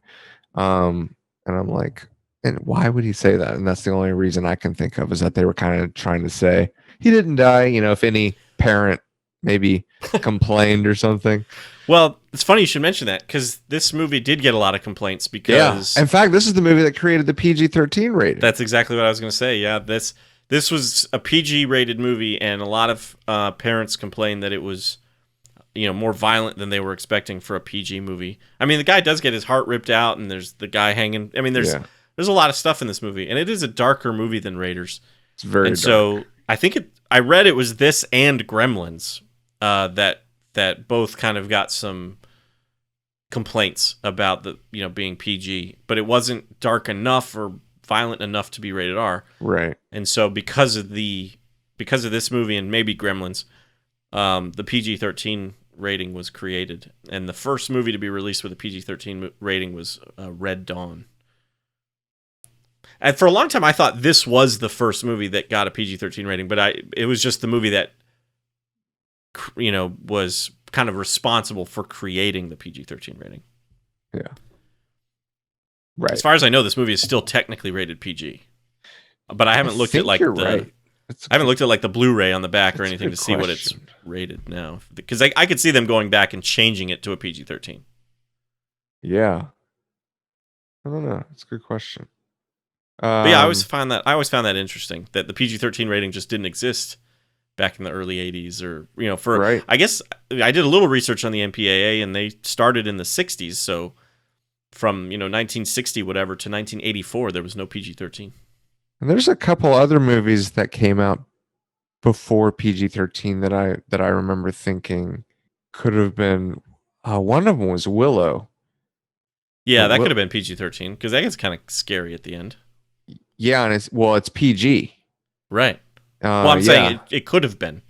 Speaker 2: And I'm like, and why would he say that? And that's the only reason I can think of is that they were kind of trying to say he didn't die. You know, if any parent maybe complained or something.
Speaker 1: Well, it's funny you should mention that because this movie did get a lot of complaints because
Speaker 2: In fact, this is the movie that created the PG-13 rating.
Speaker 1: that's exactly what I was going to say. Yeah, this was a PG rated movie, and a lot of parents complained that it was, more violent than they were expecting for a PG movie. I mean, the guy does get his heart ripped out, and there's the guy hanging. I mean, there's a lot of stuff in this movie, and it is a darker movie than Raiders.
Speaker 2: It's very dark.
Speaker 1: So I think I read it was this and Gremlins that both kind of got some complaints about the being PG, but it wasn't dark enough or violent enough to be rated R.
Speaker 2: Right.
Speaker 1: And so because of this movie and maybe Gremlins, the PG-13 rating was created, and the first movie to be released with a PG-13 rating was Red Dawn. And for a long time, I thought this was the first movie that got a PG-13 rating, but it was just the movie that was kind of responsible for creating the PG-13 rating.
Speaker 2: Yeah. Right.
Speaker 1: As far as I know, this movie is still technically rated PG, but I haven't looked at like I haven't looked at like the Blu-ray on the back or anything to see what it's rated now, because I could see them going back and changing it to a PG-13.
Speaker 2: Yeah. I don't know. It's a good question.
Speaker 1: But yeah, I always found that interesting that the PG-13 rating just didn't exist back in the early 80s or
Speaker 2: Right.
Speaker 1: I guess I did a little research on the MPAA and they started in the 60s, so from 1960 whatever to 1984 there was no PG-13.
Speaker 2: And there's a couple other movies that came out before PG-13 that I remember thinking could have been one of them was Willow.
Speaker 1: Yeah, that could have been PG-13 because that gets kind of scary at the end.
Speaker 2: Yeah, and it's PG.
Speaker 1: Right. Well, I'm saying it could have been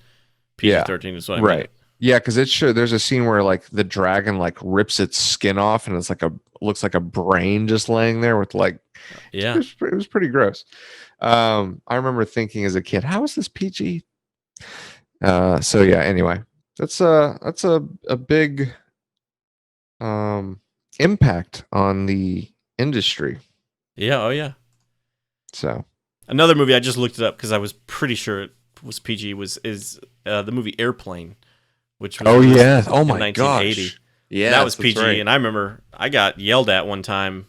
Speaker 1: PG-13 is what I mean. Right.
Speaker 2: Yeah, because there's a scene where like the dragon like rips its skin off and it's like looks like a brain just laying there with like it was pretty gross. I remember thinking as a kid, how is this PG? So yeah, anyway, that's a big impact on the industry.
Speaker 1: Yeah, oh yeah.
Speaker 2: So
Speaker 1: another movie I just looked it up because I was pretty sure it was PG is the movie Airplane, which was
Speaker 2: oh my
Speaker 1: 1980.
Speaker 2: gosh, yeah,
Speaker 1: that was PG,
Speaker 2: right.
Speaker 1: And I remember I got yelled at one time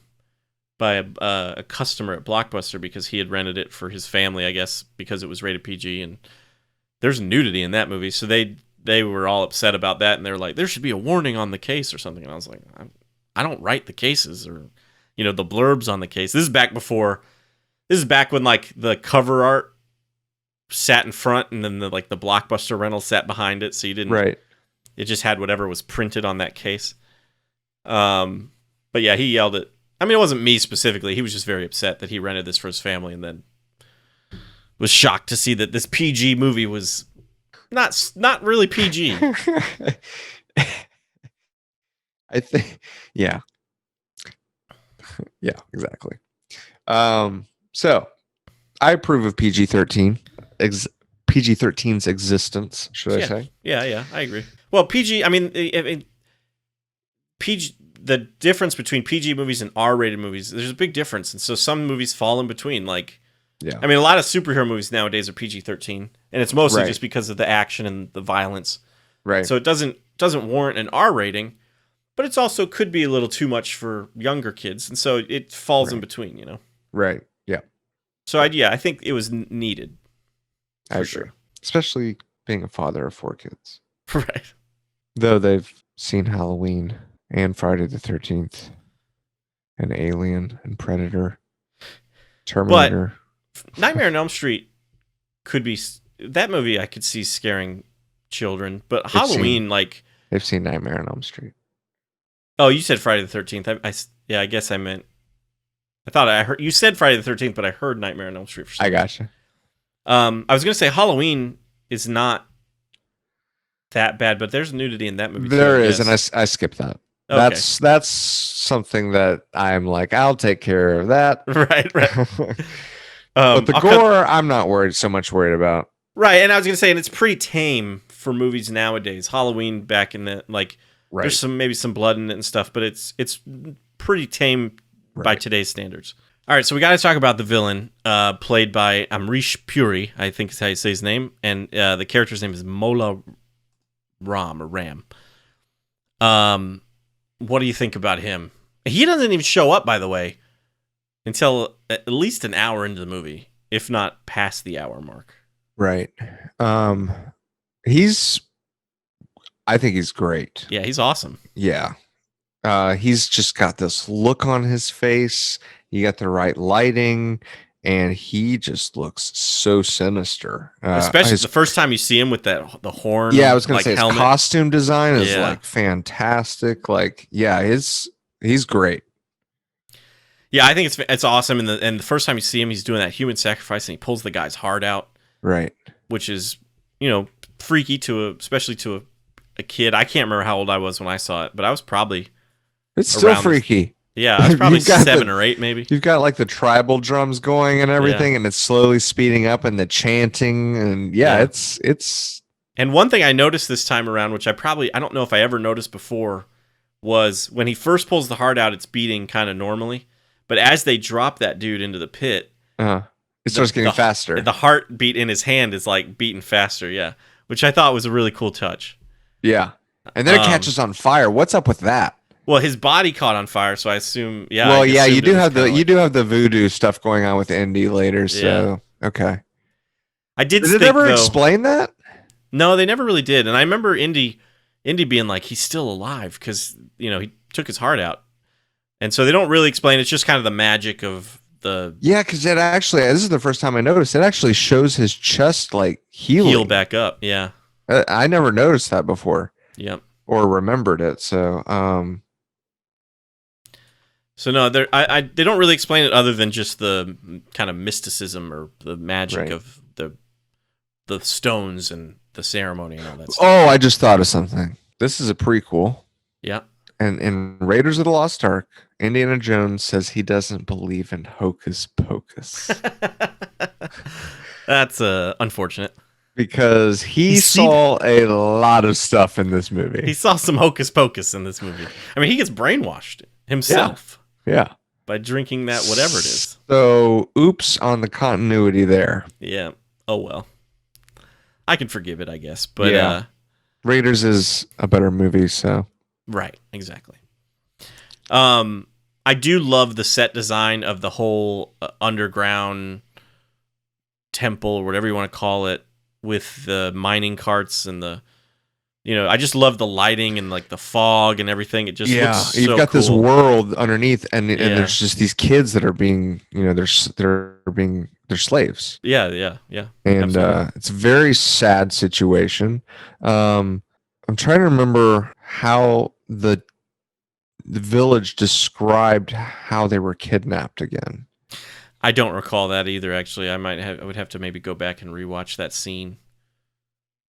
Speaker 1: by a customer at Blockbuster because he had rented it for his family, I guess, because it was rated PG, and there's nudity in that movie, so they were all upset about that, and they were like, there should be a warning on the case or something, and I was like, I don't write the cases or the blurbs on the case. This is back when like the cover art sat in front and then the Blockbuster rental sat behind it, so you didn't.
Speaker 2: Right.
Speaker 1: It just had whatever was printed on that case. But yeah, he yelled at. I mean, it wasn't me specifically. He was just very upset that he rented this for his family, and then was shocked to see that this PG movie was not really PG.
Speaker 2: I think, yeah, yeah, exactly. So I approve of PG-13, PG-13's existence, should I
Speaker 1: Yeah,
Speaker 2: say?
Speaker 1: yeah, I agree. Well, PG. I mean, PG. The difference between PG movies and R-rated movies, there's a big difference, and so some movies fall in between. Like,
Speaker 2: Yeah,
Speaker 1: I mean, a lot of superhero movies nowadays are PG-13, and it's mostly
Speaker 2: right,
Speaker 1: just because of the action and the violence.
Speaker 2: right,
Speaker 1: So it doesn't warrant an R rating, but it's also could be a little too much for younger kids, and so it falls in
Speaker 2: right,
Speaker 1: between, you know.
Speaker 2: right. Yeah,
Speaker 1: So I think it was needed
Speaker 2: I
Speaker 1: for
Speaker 2: agree.
Speaker 1: sure.
Speaker 2: Especially being a father of 4 kids.
Speaker 1: Right.
Speaker 2: Though they've seen Halloween and Friday the 13th and Alien and Predator,
Speaker 1: But
Speaker 2: Terminator.
Speaker 1: Nightmare on Elm Street could be that movie I could see scaring children, but
Speaker 2: They've seen
Speaker 1: Halloween, like,
Speaker 2: they've seen Nightmare on Elm Street.
Speaker 1: oh, you said Friday the 13th. Yeah, I guess I meant. I thought I heard you said Friday the 13th, but I heard Nightmare on Elm Street for some
Speaker 2: I
Speaker 1: reason.
Speaker 2: gotcha.
Speaker 1: I was gonna say Halloween is not that bad, but there's nudity in that movie too.
Speaker 2: There is, and I skipped that.
Speaker 1: Okay.
Speaker 2: That's something that I'm like, I'll take care of that.
Speaker 1: Right.
Speaker 2: But the
Speaker 1: I'll
Speaker 2: gore, I'm not so much worried about.
Speaker 1: right, and I was gonna say, and it's pretty tame for movies nowadays. Halloween back in the
Speaker 2: Right.
Speaker 1: there's maybe some blood in it and stuff, but it's pretty tame by today's standards. All right, so we got to talk about the villain, played by Amrish Puri, I think is how you say his name, and the character's name is Mola Ram. What do you think about him? He doesn't even show up, by the way, until at least an hour into the movie, if not past the hour mark.
Speaker 2: Right. I think he's great.
Speaker 1: Yeah, he's awesome.
Speaker 2: Yeah. He's just got this look on his face. You got the right lighting, and he just looks so sinister.
Speaker 1: Especially the first time you see him with the horn.
Speaker 2: Yeah, I was gonna say
Speaker 1: helmet.
Speaker 2: his costume design is like fantastic. Like, yeah, he's great.
Speaker 1: Yeah, I think it's awesome. And the first time you see him, he's doing that human sacrifice, and he pulls the guy's heart out.
Speaker 2: Right.
Speaker 1: Which is, freaky especially to a kid. I can't remember how old I was when I saw it, but I was probably.
Speaker 2: It's still freaky.
Speaker 1: Yeah, I was probably 7 or 8, maybe.
Speaker 2: You've got like the tribal drums going and everything, and it's slowly speeding up, and the chanting, and it's.
Speaker 1: And one thing I noticed this time around, which I don't know if I ever noticed before, was when he first pulls the heart out, it's beating kind of normally, but as they drop that dude into the pit,
Speaker 2: it starts getting faster.
Speaker 1: The heartbeat in his hand is like beating faster, yeah, which I thought was a really cool touch.
Speaker 2: Yeah, and then it catches on fire. What's up with that?
Speaker 1: Well, his body caught on fire, so I assume. Yeah.
Speaker 2: Well, yeah, you do have the voodoo stuff going on with Indy later. So okay.
Speaker 1: Did
Speaker 2: it ever explain that?
Speaker 1: No, they never really did. And I remember Indy being like, he's still alive because he took his heart out, and so they don't really explain. It's just kind of the magic of the.
Speaker 2: Yeah, because it actually, this is the first time I noticed. It actually shows his chest like heal
Speaker 1: back up. Yeah.
Speaker 2: I never noticed that before.
Speaker 1: Yep.
Speaker 2: Or remembered it. So.
Speaker 1: So no, they don't really explain it other than just the kind of mysticism or the magic of the stones and the ceremony and all that stuff.
Speaker 2: Oh, I just thought of something. This is a prequel.
Speaker 1: Yeah.
Speaker 2: And in Raiders of the Lost Ark, Indiana Jones says he doesn't believe in hocus pocus.
Speaker 1: That's unfortunate.
Speaker 2: Because he saw a lot of stuff in this movie.
Speaker 1: He saw some hocus pocus in this movie. I mean, he gets brainwashed himself.
Speaker 2: Yeah.
Speaker 1: By drinking that whatever it is.
Speaker 2: So, oops on the continuity there.
Speaker 1: Yeah. Oh, well. I can forgive it, I guess. But
Speaker 2: Raiders is a better movie, so.
Speaker 1: Right. Exactly. I do love the set design of the whole underground temple, or whatever you want to call it, with the mining carts and the, I just love the lighting and like the fog and everything. It just looks so
Speaker 2: you've got
Speaker 1: cool.
Speaker 2: This world underneath, and there's just these kids that are being, they're slaves.
Speaker 1: Yeah.
Speaker 2: And it's a very sad situation. I'm trying to remember how the village described how they were kidnapped again.
Speaker 1: I don't recall that either, actually. I would have to maybe go back and rewatch that scene.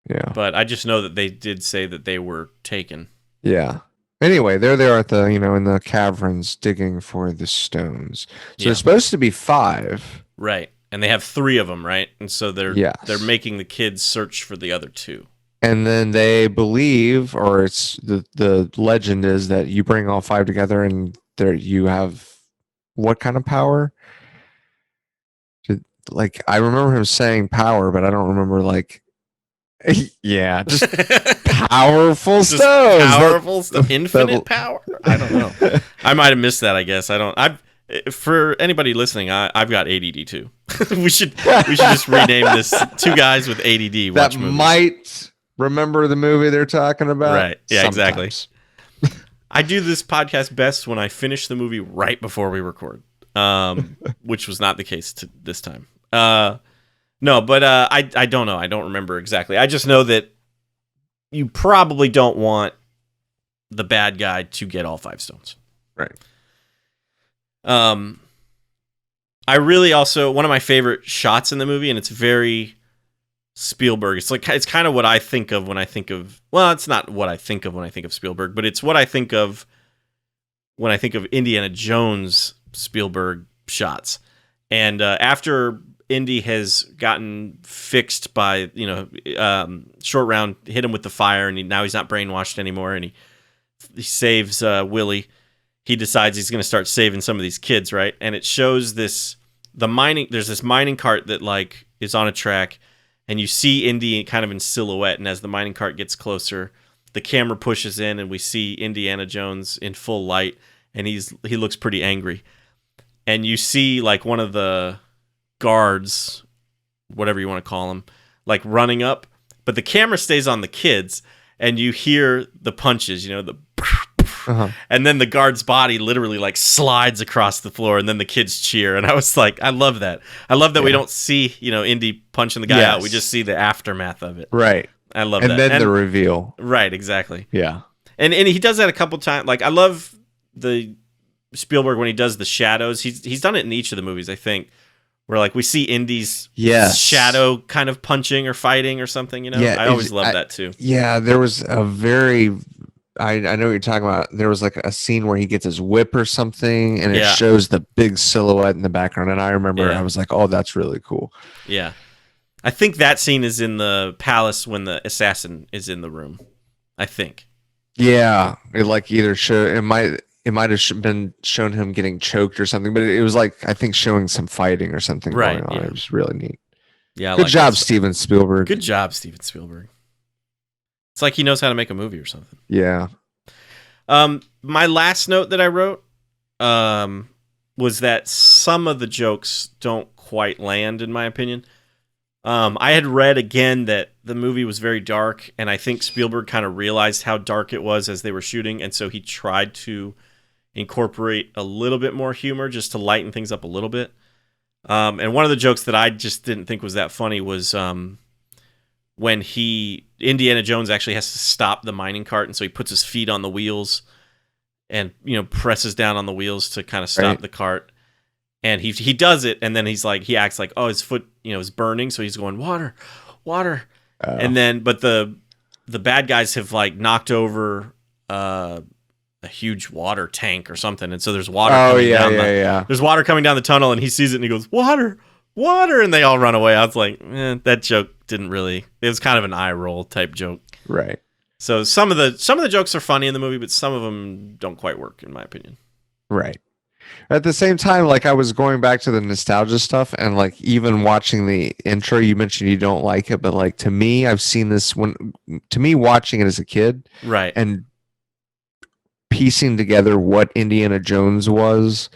Speaker 2: Yeah.
Speaker 1: But I just know that they did say that they were taken.
Speaker 2: Yeah. Anyway, there they are at the, in the caverns digging for the stones. So
Speaker 1: Yeah.
Speaker 2: there's supposed to be 5.
Speaker 1: Right. And they have 3 of them, right? And so they're
Speaker 2: Yes.
Speaker 1: making the kids search for the other 2.
Speaker 2: And then they believe, or it's the legend is that you bring all 5 together and there you have what kind of power? Like, I remember him saying power, but I don't remember, like, yeah, just powerful stones.
Speaker 1: Powerful stuff. Infinite power. I don't know. I might have missed that, I guess. For anybody listening, I've got ADD too. we should just rename this 2 guys with ADD watch
Speaker 2: that
Speaker 1: movies.
Speaker 2: Might remember the movie they're talking about.
Speaker 1: Right. Yeah,
Speaker 2: sometimes.
Speaker 1: Exactly. I do this podcast best when I finish the movie right before we record, which was not the case this time. No, but I don't know. I don't remember exactly. I just know that you probably don't want the bad guy to get all 5 stones.
Speaker 2: Right.
Speaker 1: I really also, one of my favorite shots in the movie, and it's very Spielberg. It's kind of what I think of when I think of, well, it's not what I think of when I think of Spielberg, but it's what I think of when I think of Indiana Jones Spielberg shots. And after Indy has gotten fixed by, Short Round hit him with the fire, and now he's not brainwashed anymore, and he saves Willie. He decides he's going to start saving some of these kids, right? And it shows there's this mining cart that like is on a track, and you see Indy kind of in silhouette, and as the mining cart gets closer, the camera pushes in and we see Indiana Jones in full light, and he looks pretty angry. And you see like one of the guards, whatever you want to call them, like running up, but the camera stays on the kids, and you hear the punches, the and then the guard's body literally like slides across the floor, and then the kids cheer. And I was like, I love that. We don't see, Indy punching the guy out. We just see the aftermath of it.
Speaker 2: Right.
Speaker 1: I love
Speaker 2: that.
Speaker 1: And
Speaker 2: then the reveal.
Speaker 1: Right, exactly.
Speaker 2: Yeah.
Speaker 1: And he does that a couple times. Like, I love the Spielberg when he does the shadows. He's done it in each of the movies, I think, where like we see Indy's shadow kind of punching or fighting or something, Yeah, I always love that too.
Speaker 2: Yeah, there was a very I know what you're talking about. There was like a scene where he gets his whip or something, and it shows the big silhouette in the background. And I remember I was like, oh, that's really cool.
Speaker 1: Yeah. I think that scene is in the palace when the assassin is in the room. I think. Yeah.
Speaker 2: It like either it might have been shown him getting choked or something, but it was like, I think, showing some fighting or something going on. Yeah. It was really neat.
Speaker 1: Yeah.
Speaker 2: Good job, Steven Spielberg.
Speaker 1: Good job, Steven Spielberg. It's like he knows how to make a movie or something.
Speaker 2: Yeah.
Speaker 1: My last note that I wrote was that some of the jokes don't quite land, in my opinion. I had read again that the movie was very dark, and I think Spielberg kind of realized how dark it was as they were shooting, and so he tried to incorporate a little bit more humor just to lighten things up a little bit. And one of the jokes that I just didn't think was that funny was when Indiana Jones actually has to stop the mining cart, and so he puts his feet on the wheels and presses down on the wheels to kind of stop the cart. And he does it, and then he acts like, oh, his foot is burning, so he's going, water. And then but the bad guys have like knocked over a huge water tank or something, and so there's water there's water coming down the tunnel, and he sees it and he goes, water, and they all run away. I was like, that joke didn't really, it was kind of an eye roll type joke.
Speaker 2: Right.
Speaker 1: So some of the jokes are funny in the movie, but some of them don't quite work, in my opinion.
Speaker 2: Right. At the same time, like, I was going back to the nostalgia stuff, and like even watching the intro, you mentioned you don't like it, but like to me, I've seen this watching it as a kid,
Speaker 1: right,
Speaker 2: and piecing together what Indiana Jones was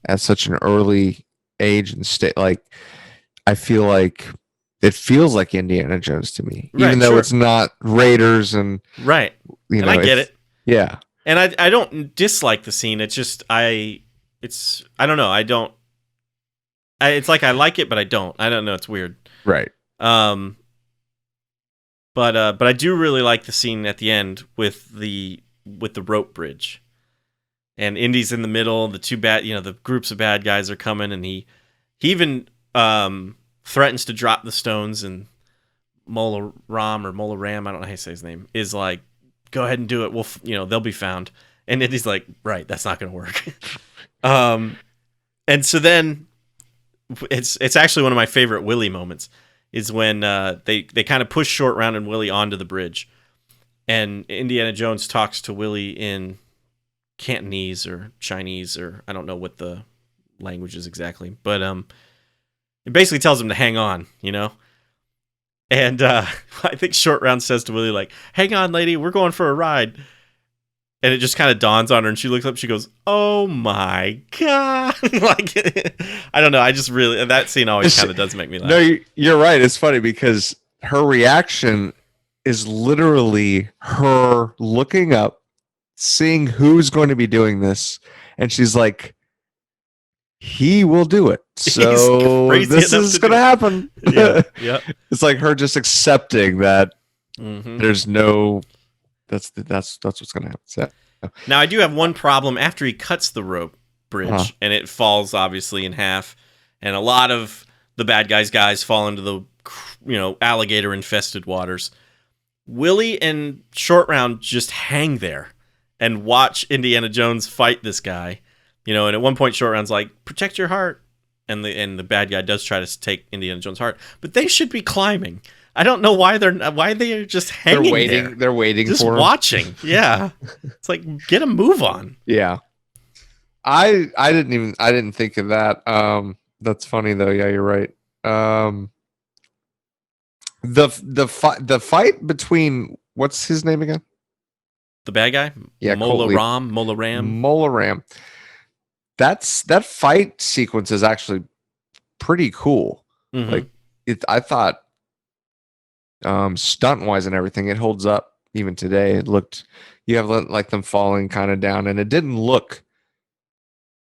Speaker 2: at such an early age and state, like I feel like it feels like Indiana Jones to me, even though it's not Raiders and
Speaker 1: right. And I get it.
Speaker 2: Yeah,
Speaker 1: and I don't dislike the scene. It's just I don't know. It's like I like it, but I don't. I don't know. It's weird.
Speaker 2: Right.
Speaker 1: But I do really like the scene at the end with the rope bridge, and Indy's in the middle. The the groups of bad guys are coming, and he even threatens to drop the stones, and Mola Ram, I don't know how you say his name, is like go ahead and do it. They'll be found. And Indy's like, right, that's not going to work. And so then it's actually one of my favorite Willie moments is when they kind of push Short Round and Willie onto the bridge. And Indiana Jones talks to Willie in Cantonese or Chinese, or I don't know what the language is exactly. But it basically tells him to hang on, And I think Short Round says to Willie, like, hang on, lady, we're going for a ride. And it just kind of dawns on her, and she looks up, she goes, oh my God. Like, I don't know. I just really, that scene always kind of does make me laugh.
Speaker 2: No, you're right. It's funny because her reaction is literally her looking up, seeing who's going to be doing this. And she's like, he will do it. So this is going to happen.
Speaker 1: Yeah.
Speaker 2: It's like her just accepting that there's no, that's what's going to happen. So,
Speaker 1: now I do have one problem after he cuts the rope bridge and it falls obviously in half, and a lot of the bad guys fall into the alligator infested waters. Willie and Short Round just hang there and watch Indiana Jones fight this guy. And at one point Short Round's like, protect your heart, and the bad guy does try to take Indiana Jones' heart, but they should be climbing. I don't know why they're just hanging.
Speaker 2: They're waiting
Speaker 1: just
Speaker 2: for him.
Speaker 1: Watching. Yeah. It's like, get a move on.
Speaker 2: Yeah. I didn't think of that. That's funny though. Yeah, you're right. The fight between, what's his name again?
Speaker 1: The bad guy?
Speaker 2: Yeah,
Speaker 1: Mola Ram.
Speaker 2: That fight sequence is actually pretty cool.
Speaker 1: Mm-hmm.
Speaker 2: Like I thought, stunt wise and everything, it holds up even today. It looked, you have like them falling kind of down, and it didn't look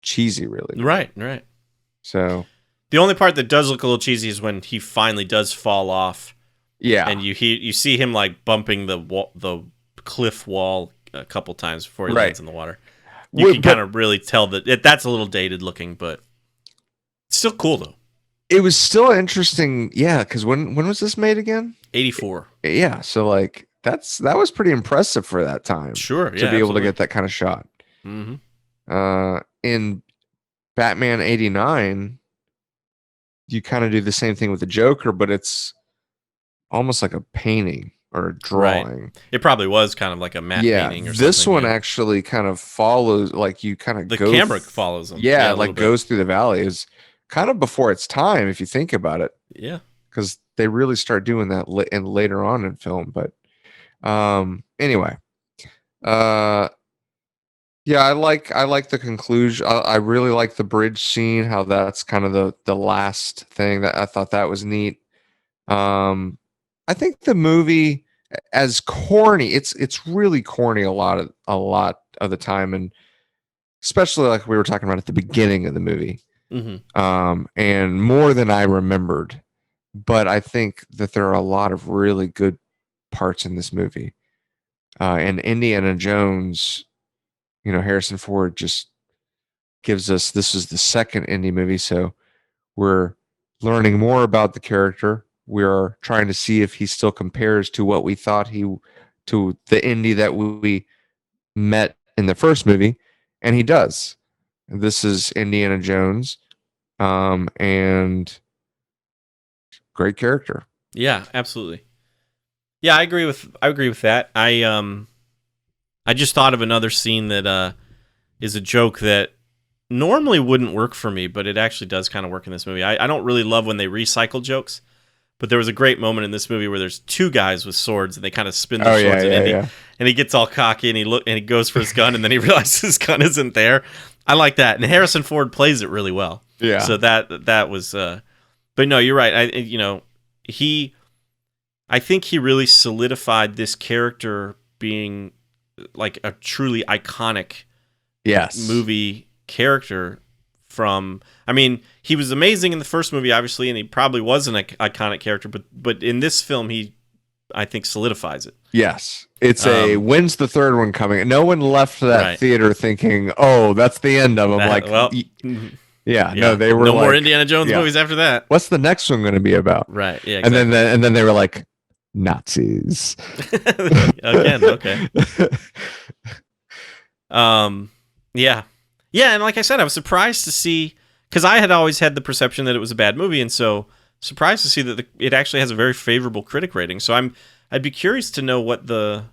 Speaker 2: cheesy really.
Speaker 1: Right.
Speaker 2: So
Speaker 1: the only part that does look a little cheesy is when he finally does fall off.
Speaker 2: Yeah.
Speaker 1: And you see him like bumping the cliff wall a couple times before he lands in the water. You can kind of really tell that that's a little dated looking, but it's still cool though.
Speaker 2: It was still interesting, yeah, because when was this made again?
Speaker 1: 84.
Speaker 2: Yeah, so like that was pretty impressive for that time.
Speaker 1: Sure,
Speaker 2: to be able to get that kind of shot.
Speaker 1: Mm-hmm.
Speaker 2: In Batman 89, you kind of do the same thing with the Joker, but it's almost like a painting or a drawing.
Speaker 1: Right. It probably was kind of like a matte painting or something.
Speaker 2: This one actually kind of follows, like you kind of
Speaker 1: the camera follows them.
Speaker 2: Yeah, like goes through the valley. Is kind of before its time if you think about it.
Speaker 1: Yeah.
Speaker 2: Because they really start doing that later on in film. But anyway, yeah, I like the conclusion. I really like the bridge scene. How that's kind of the last thing that I thought that was neat. I think the movie, as corny, it's really corny a lot of the time, and especially like we were talking about at the beginning of the movie.
Speaker 1: Mm-hmm.
Speaker 2: And more than I remembered. But I think that there are a lot of really good parts in this movie. And Indiana Jones, Harrison Ford just gives us, this is the second Indy movie, so we're learning more about the character. We are trying to see if he still compares to what we thought to the Indy that we met in the first movie, and he does. This is Indiana Jones, and great character.
Speaker 1: Yeah, absolutely. Yeah, I agree with that. I just thought of another scene that is a joke that normally wouldn't work for me, but it actually does kind of work in this movie. I don't really love when they recycle jokes, but there was a great moment in this movie where there's two guys with swords and they kind of spin their swords at Indy, and he gets all cocky and he goes for his gun and then he realizes his gun isn't there. I like that, and Harrison Ford plays it really well.
Speaker 2: Yeah.
Speaker 1: So that was, but no, you're right. I think he really solidified this character being like a truly iconic movie character. He was amazing in the first movie, obviously, and he probably was an iconic character, but in this film, I think solidifies it.
Speaker 2: Yes. It's when's the third one coming? No one left that theater thinking, oh, that's the end of them. No, they were
Speaker 1: no more Indiana Jones movies after that.
Speaker 2: What's the next one going to be about?
Speaker 1: Right. Yeah.
Speaker 2: Exactly. And then they were like, Nazis.
Speaker 1: Again, okay. Yeah. Yeah, and like I said, I was surprised to see, because I had always had the perception that it was a bad movie, and so surprised to see that it actually has a very favorable critic rating. So I'd be curious to know what the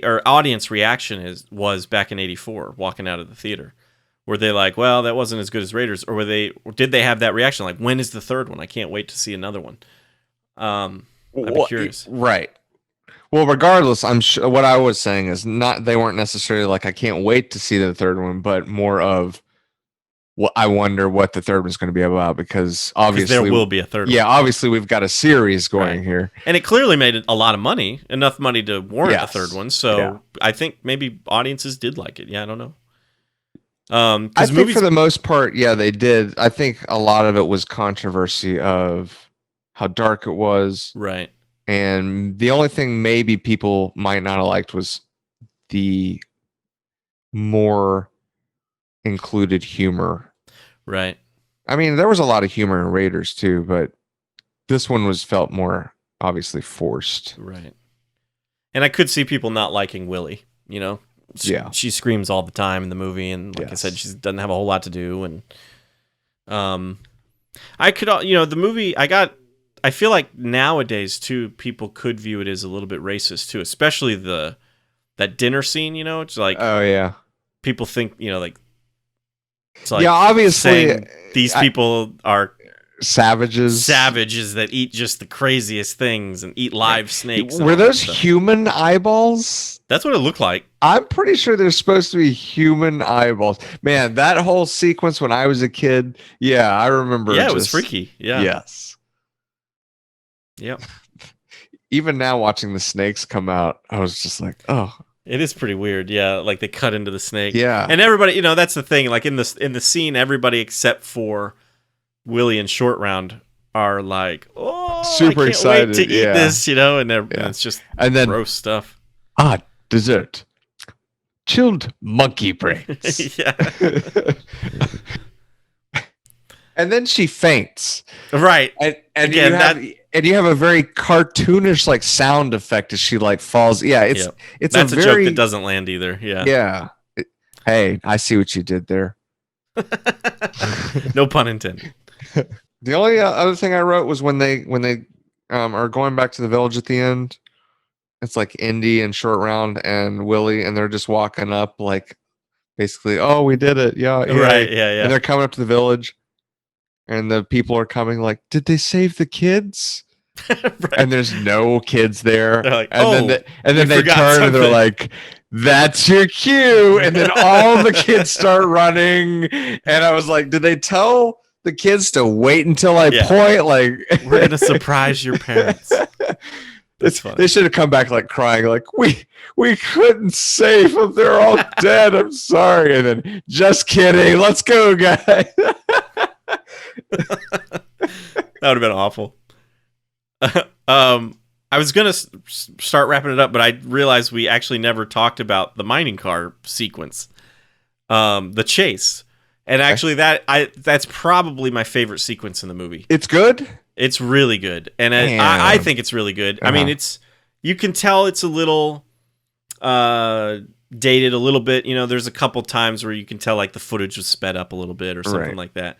Speaker 1: or audience reaction was back in '84, walking out of the theater. Were they like, well, that wasn't as good as Raiders, or did they have that reaction like, when is the third one? I can't wait to see another one. I'd be curious.
Speaker 2: Right. Well, regardless, I'm sure what I was saying is not they weren't necessarily like I can't wait to see the third one, but more of what I wonder what the third one's going to be about, because obviously
Speaker 1: there will be a third one.
Speaker 2: Yeah, obviously we've got a series going here.
Speaker 1: And it clearly made a lot of money, enough money to warrant a third one. So I think maybe audiences did like it. Yeah, I don't know.
Speaker 2: I think for the most part, yeah, they did. I think a lot of it was controversy of how dark it was.
Speaker 1: Right.
Speaker 2: And the only thing maybe people might not have liked was the more included humor.
Speaker 1: Right.
Speaker 2: I mean, there was a lot of humor in Raiders too, but this one felt more obviously forced.
Speaker 1: Right. And I could see people not liking Willie, you know? She screams all the time in the movie, and like I said, she doesn't have a whole lot to do. And I could, the movie, I feel like nowadays too, people could view it as a little bit racist too, especially that dinner scene. It's like,
Speaker 2: oh yeah,
Speaker 1: people think like, it's like
Speaker 2: obviously
Speaker 1: these people are
Speaker 2: savages
Speaker 1: that eat just the craziest things and eat live snakes.
Speaker 2: Were those human eyeballs?
Speaker 1: That's what it looked like.
Speaker 2: I'm pretty sure they're supposed to be human eyeballs. Man, that whole sequence when I was a kid, I remember.
Speaker 1: Yeah, it was freaky. Yeah.
Speaker 2: Yes.
Speaker 1: Yep.
Speaker 2: Even now watching the snakes come out, I was just like, oh.
Speaker 1: It is pretty weird. Yeah, like they cut into the snake.
Speaker 2: Yeah.
Speaker 1: And everybody, that's the thing, like in the scene, everybody except for Willie and Short Round are like, oh,
Speaker 2: super excited
Speaker 1: wait to eat this, and it's just gross stuff.
Speaker 2: Dessert. Chilled monkey brains.
Speaker 1: Yeah.
Speaker 2: And then she faints.
Speaker 1: Right.
Speaker 2: And again, you have a very cartoonish like sound effect as she like falls. Yeah, it's
Speaker 1: that's a joke that doesn't land either. Yeah.
Speaker 2: Yeah. Hey, I see what you did there.
Speaker 1: No pun intended.
Speaker 2: The only other thing I wrote was when they are going back to the village at the end. It's like Indy and Short Round and Willie, and they're just walking up like basically, oh, we did it. Yeah.
Speaker 1: Right. Yeah.
Speaker 2: And they're coming up to the village, and the people are coming like, did they save the kids? Right. And there's no kids there.
Speaker 1: Like,
Speaker 2: and then they turn and they're like, that's your cue. And then all the kids start running. And I was like, did they tell the kids to wait until I point? Like,
Speaker 1: we're going to surprise your parents. That's funny.
Speaker 2: They should have come back like crying, like we couldn't save them. They're all dead. I'm sorry. And then just kidding. Let's go, guys.
Speaker 1: That would have been awful. I was gonna start wrapping it up, but I realized we actually never talked about the mining car sequence, the chase, and actually that's probably my favorite sequence in the movie.
Speaker 2: It's good.
Speaker 1: It's really good, and I think it's really good. I mean, you can tell it's a little dated a little bit. There's a couple times where you can tell like the footage was sped up a little bit or something like that.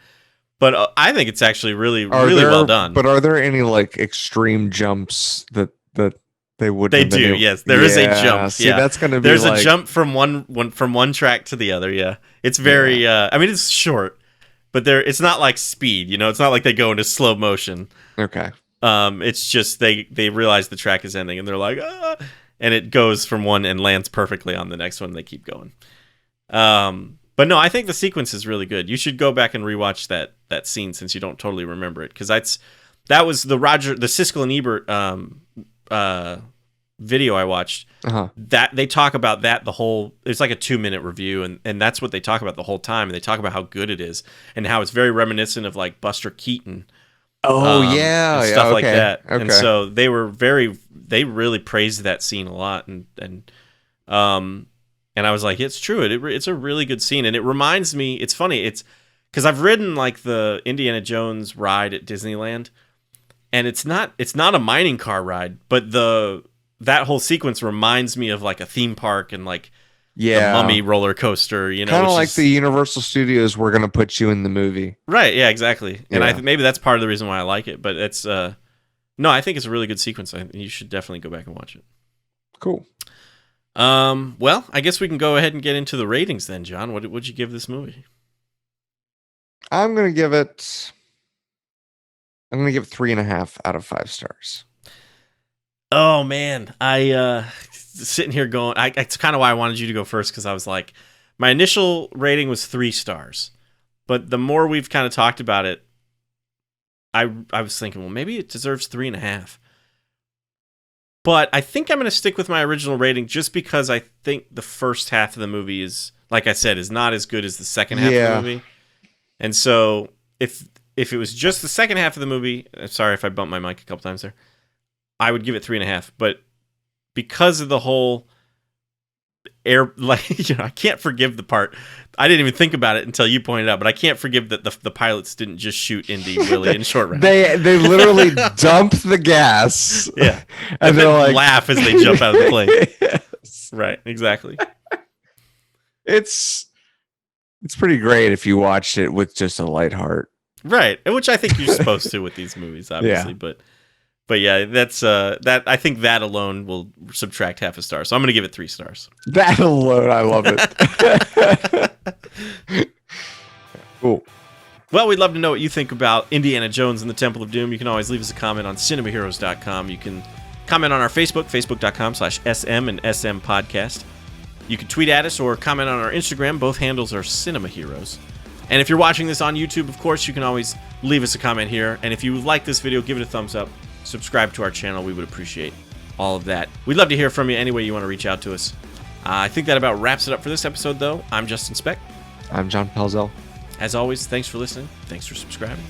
Speaker 1: But I think it's actually really well done.
Speaker 2: But are there any like extreme jumps that they would?
Speaker 1: They do. Yes, there is a jump.
Speaker 2: See, that's going to be.
Speaker 1: There's a jump from one track to the other. Yeah, it's very. I mean, it's short. But it's not like Speed, It's not like they go into slow motion.
Speaker 2: Okay.
Speaker 1: It's just they realize the track is ending and they're like, ah! And it goes from one and lands perfectly on the next one. And they keep going. But no, I think the sequence is really good. You should go back and rewatch that scene since you don't totally remember it, because that was the Siskel and Ebert video I watched. That they talk about that it's like a 2-minute review, and that's what they talk about the whole time. And they talk about how good it is and how it's very reminiscent of like Buster Keaton.
Speaker 2: And
Speaker 1: stuff like that. Okay. And so they really praised that scene a lot, and I was like, it's true. It's a really good scene, and it reminds me. It's funny. It's because I've ridden like the Indiana Jones ride at Disneyland. and it's not a mining car ride, but that whole sequence reminds me of like a theme park and like the Mummy roller coaster, you know,
Speaker 2: kind of like the Universal Studios. We're gonna put you in the movie,
Speaker 1: right? Yeah, exactly. And maybe that's part of the reason why I like it. But it's no, I think it's a really good sequence. You should definitely go back and watch it.
Speaker 2: Cool.
Speaker 1: Well, I guess we can go ahead and get into the ratings then, John. What would you give this movie?
Speaker 2: I'm gonna give it 3.5 out of 5 stars.
Speaker 1: Oh man, I sitting here going. It's kind of why I wanted you to go first, because I was like, my initial rating was 3 stars, but the more we've kind of talked about it, I was thinking, well, maybe it deserves 3.5. But I think I'm going to stick with my original rating, just because I think the first half of the movie is, like I said, is not as good as the second half of the movie. And so if it was just the second half of the movie, sorry if I bumped my mic a couple times there, I would give it 3.5. But because of the whole I can't forgive the part. I didn't even think about it until you pointed out, but I can't forgive that the pilots didn't just shoot Indy, Willie, in short round.
Speaker 2: They literally dump the gas.
Speaker 1: Yeah.
Speaker 2: And they're like,
Speaker 1: laugh as they jump out of the plane. Yes. Right, exactly.
Speaker 2: It's pretty great if you watched it with just a light heart.
Speaker 1: Right, which I think you're supposed to with these movies, obviously, But yeah, that's that. I think that alone will subtract half a star, so I'm going to give it 3 stars.
Speaker 2: That alone, I love it. Cool.
Speaker 1: Well, we'd love to know what you think about Indiana Jones and the Temple of Doom. You can always leave us a comment on cinemaheroes.com. You can comment on our Facebook, facebook.com/SM and SM Podcast. You can tweet at us or comment on our Instagram. Both handles are Cinema Heroes. And if you're watching this on YouTube, of course, you can always leave us a comment here. And if you like this video, give it a thumbs up. Subscribe to our channel. We would appreciate all of that. We'd love to hear from you any way you want to reach out to us. I think that about wraps it up for this episode, though. I'm Justin Speck.
Speaker 2: I'm John Pelzel.
Speaker 1: As always, thanks for listening. Thanks for subscribing.